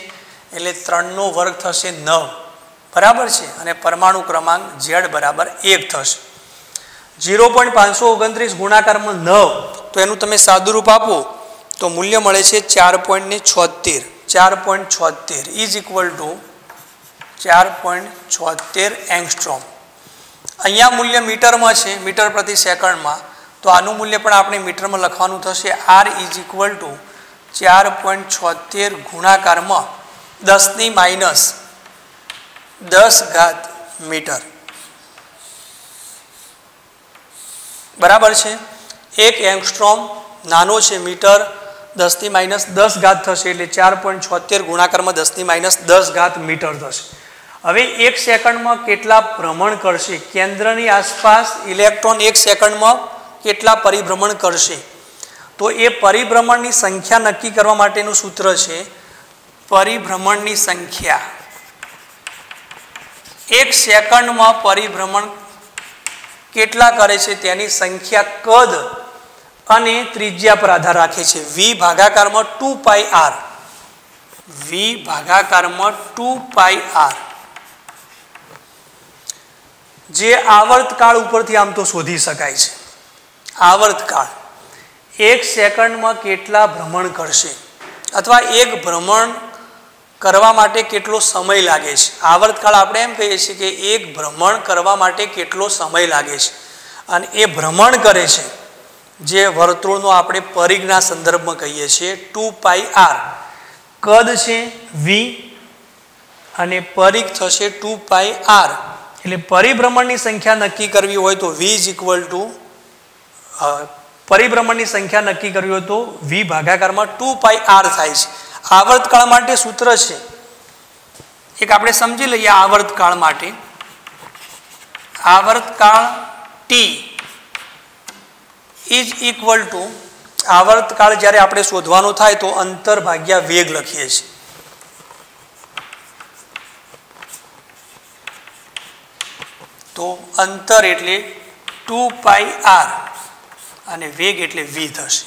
A: એટલે 3નો વર્ગ થશે 9 બરાબર છે. અને પરમાણુ ક્રમાંક z બરાબર 1 થશે. 0.529 ગુણાકારમાં 9 તો એનું તમે સાદુરૂપ આપો તો મૂલ્ય મળે છે 4.76 ઇઝ ઇક્વલ ટુ 4.76 એંગસ્ટ્રોમ. અહીંયા મૂલ્ય મીટરમાં છે, મીટર પ્રતિ સેકન્ડમાં. તો આનું મૂલ્ય પણ આપણે મીટરમાં લખવાનું થશે. R ઇઝ ઇક્વલ ટુ 4.76 ગુણાકારમાં 10⁻10 મીટર બરાબર છે. 1 એંગસ્ટ્રોમ નાનો છે, મીટર 10⁻10 થશે એટલે 4.76 ગુણાકારમાં 10⁻10 મીટર થશે. હવે 1 સેકન્ડમાં કેટલા ભ્રમણ કરશે? કેન્દ્રની આસપાસ ઇલેક્ટ્રોન 1 સેકન્ડમાં કેટલા પરિભ્રમણ કરશે? તો એ પરિભ્રમણની સંખ્યા નક્કી કરવા માટેનું સૂત્ર છે પરિભ્રમણની સંખ્યા. 1 સેકન્ડમાં પરિભ્રમણ કેટલા કરે છે તેની સંખ્યા કદ અને ત્રિજ્યા પર આધાર રાખે છે. v ભાગાકારમાં 2πr, v ભાગાકારમાં 2πr જે આવર્તકાળ ઉપરથી આમ તો શોધી શકાય છે. આવર્તકાળ 1 સેકન્ડમાં કેટલા ભ્રમણ કરશે અથવા એક ભ્રમણ કરવા માટે કેટલો સમય લાગે છે. આવર્તકાળ આપણે એમ કહીએ છીએ કે એક ભ્રમણ કરવા માટે કેટલો સમય લાગે છે અને એ ભ્રમણ કરે છે જે વર્તુળનો આપણે પરિઘના સંદર્ભમાં કહીએ છીએ 2πr. કદ છે v અને પરિઘ થશે 2πr. એટલે પરિભ્રમણની સંખ્યા નક્કી કરવી હોય તો v પરિભ્રમણની સંખ્યા નક્કી કરવી હોય તો v ભાગાકારમાં 2πr થાય છે. આવર્તકાળ માટે સૂત્ર છે એક આપણે સમજી લઈએ. આવર્તકાળ માટે આવર્તકાળ t ઇઝ ઇક્વલ ટુ, આવર્તકાળ જ્યારે આપણે શોધવાનું થાય તો અંતર ભાગ્યા વેગ લખીએ છીએ. તો અંતર એટલે 2πr અને વેગ એટલે v થશે.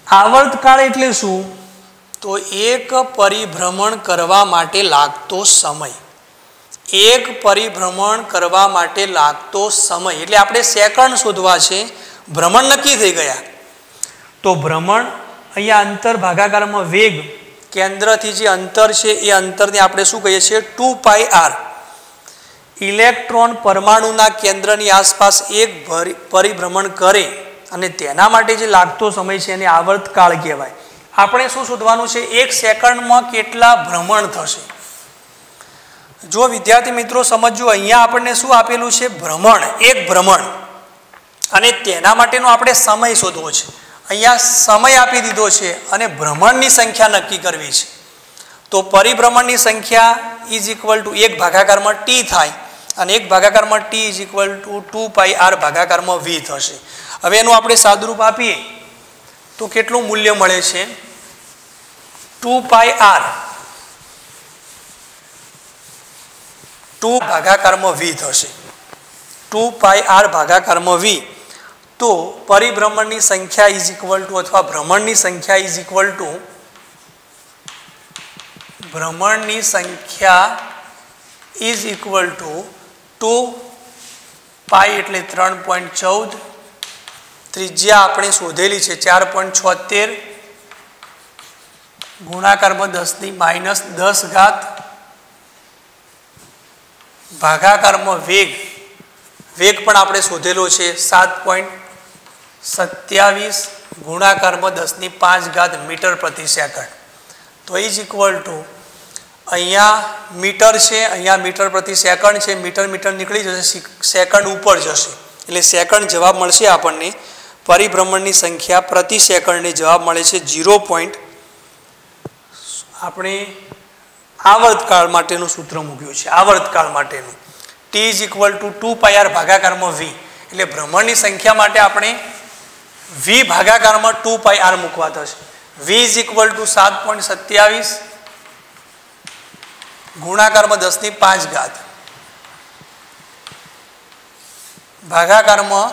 A: આવર્તકાળ એટલે શું? તો એક પરિભ્રમણ કરવા માટે લાગતો સમય. એક પરિભ્રમણ કરવા માટે લાગતો સમય એટલે આપણે સેકન્ડ શોધવા છે. ભ્રમણ નક્કી થઈ ગયા તો ભ્રમણ અહીંયા અંતર ભાગાકારમાં વેગ, કેન્દ્રથી જે અંતર છે એ અંતરને આપણે શું કહીએ છીએ? 2πr. ઇલેક્ટ્રોન પરમાણુના કેન્દ્રની આસપાસ એક પરિભ્રમણ કરે અને તેના માટે જે લાગતો સમય છે એને આવર્તકાળ કહેવાય. આપણે શું શોધવાનું છે? 1 સેકન્ડમાં કેટલા ભ્રમણ થશે. જો વિદ્યાર્થી મિત્રો સમજો, અહીંયા આપણને શું આપેલું છે? ભ્રમણ, એક ભ્રમણ, અને તેના માટેનો આપણે સમય શોધવો છે. અહીંયા સમય આપી દીધો છે અને ભ્રમણની સંખ્યા નક્કી કરવી છે. તો પરિભ્રમણની સંખ્યા ઇઝ ઇક્વલ ટુ 1 ભાગાકારમાં t થાય અને 1 ભાગાકારમાં t is equal two 2πr ભાગાકારમાં v થશે. હવે એનું આપણે સાદુરૂપ આપીએ તો કેટલું મૂલ્ય મળે છે? 2πr 2 ભાગાકારમાં v થશે. 2πr ભાગાકારમાં v. તો પરિભ્રમણની સંખ્યા ઇઝ ઇક્વલ ટુ અથવા ભ્રમણની સંખ્યા ઇઝ ઇક્વલ ટુ, ભ્રમણની સંખ્યા ઇઝ ઇક્વલ ટુ 2π એટલે 3.14, ત્રિજ્યા આપણે શોધેલી છે 4.76, ગુણાકારમાં 10⁻10 ભાગાકારમાં વેગ, વેગ પણ આપણે શોધેલો છે 7.27 ગુણાકારમાં 10⁵ મીટર પ્રતિ સેકન્ડ. તો ઇઝ ઇક્વલ ટુ, અહીંયા મીટર છે, અહીંયા મીટર પ્રતિ સેકન્ડ છે, મીટર મીટર નીકળી જશે, સેકન્ડ ઉપર જશે એટલે સેકન્ડ જવાબ મળશે આપણને. પરિભ્રમણની સંખ્યા પ્રતિ સેકન્ડને જવાબ મળે છે 0. આપણે આવર્તકાળ માટેનું સૂત્ર મૂક્યું છે. આવર્તકાળ માટેનું t is equal two 2πr ભાગાકારમાં v. એટલે ભ્રમણની સંખ્યા માટે આપણે v ભાગાકારમાં 2πr મૂકવા થશે. v ઇઝ ઇક્વલ ટુ 7.27 ગુણાકારમાં 10⁵ ભાગાકારમાં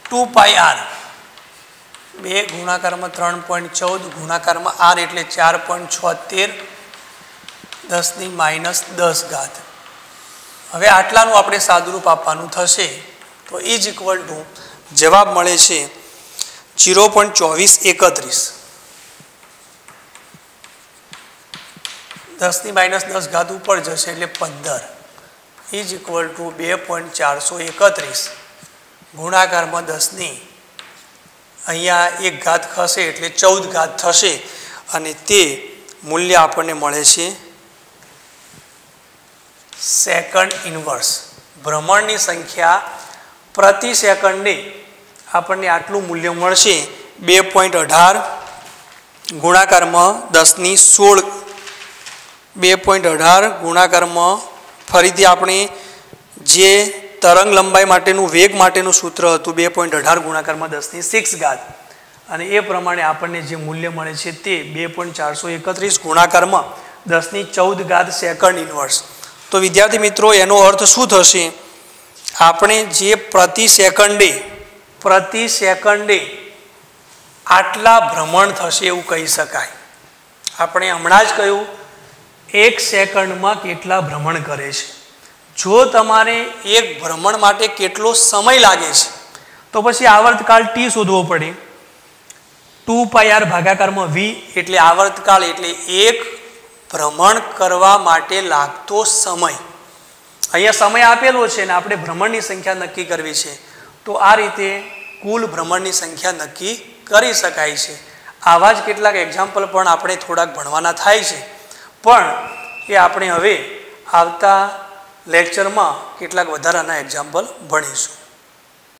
A: 2πr, 2 ગુણાકારમાં 3.14 ગુણાકારમાં r એટલે 4.76 10⁻10. હવે આટલાનું આપણે સાદુરૂપ આપવાનું થશે તો ઇઝ ઇક્વલ ટુ જવાબ મળે છે 0.2431. 10⁻10 ઉપર જશે એટલે 15 ઇઝ ઇક્વલ ટુ 2.431 ગુણાકારમાં 10 અહીંયા 1 ખસે એટલે 14 થશે અને તે મૂલ્ય આપણને મળે છે સેકન્ડ ઇન્વર્સ. ભ્રમણની સંખ્યા પ્રતિ સેકન્ડે આપણને આટલું મૂલ્ય મળશે 2.18 ગુણાકારમાં 10⁻16 2.18 ગુણાકારમાં ફરીથી આપણે જે તરંગ લંબાઈ માટેનું વેગ માટેનું સૂત્ર હતું 2.18 ગુણાકારમાં 10⁶ અને એ પ્રમાણે આપણને જે મૂલ્ય મળે છે તે 2.431 ગુણાકારમાં 10⁻14 સેકન્ડ ઇન્વર્સ. તો વિદ્યાર્થી મિત્રો એનો અર્થ શું થશે આપણે જે પ્રતિ સેકન્ડે આટલા ભ્રમણ થશે એવું કહી શકાય. આપણે હમણાં જ કહ્યું 1 સેકન્ડમાં કેટલા ભ્રમણ કરે છે. જો તમારે એક ભ્રમણ માટે કેટલો સમય લાગે છે તો પછી આવર્તકાળ t શોધવો પડે. 2πr ભાગાકારમાં v એટલે આવર્તકાળ એટલે એક ભ્રમણ કરવા માટે લાગતો સમય. અહીંયા સમય આપેલો છે ને આપણે ભ્રમણની સંખ્યા નક્કી કરવી છે, તો આ રીતે કુલ ભ્રમણની સંખ્યા નક્કી કરી શકાય છે. આવા જ કેટલાક એક્ઝામ્પલ પણ આપણે થોડાક ભણવાના થાય છે, પણ એ આપણે હવે આવતા લેક્ચરમાં કેટલાક વધારાના એક્ઝામ્પલ ભણીશું.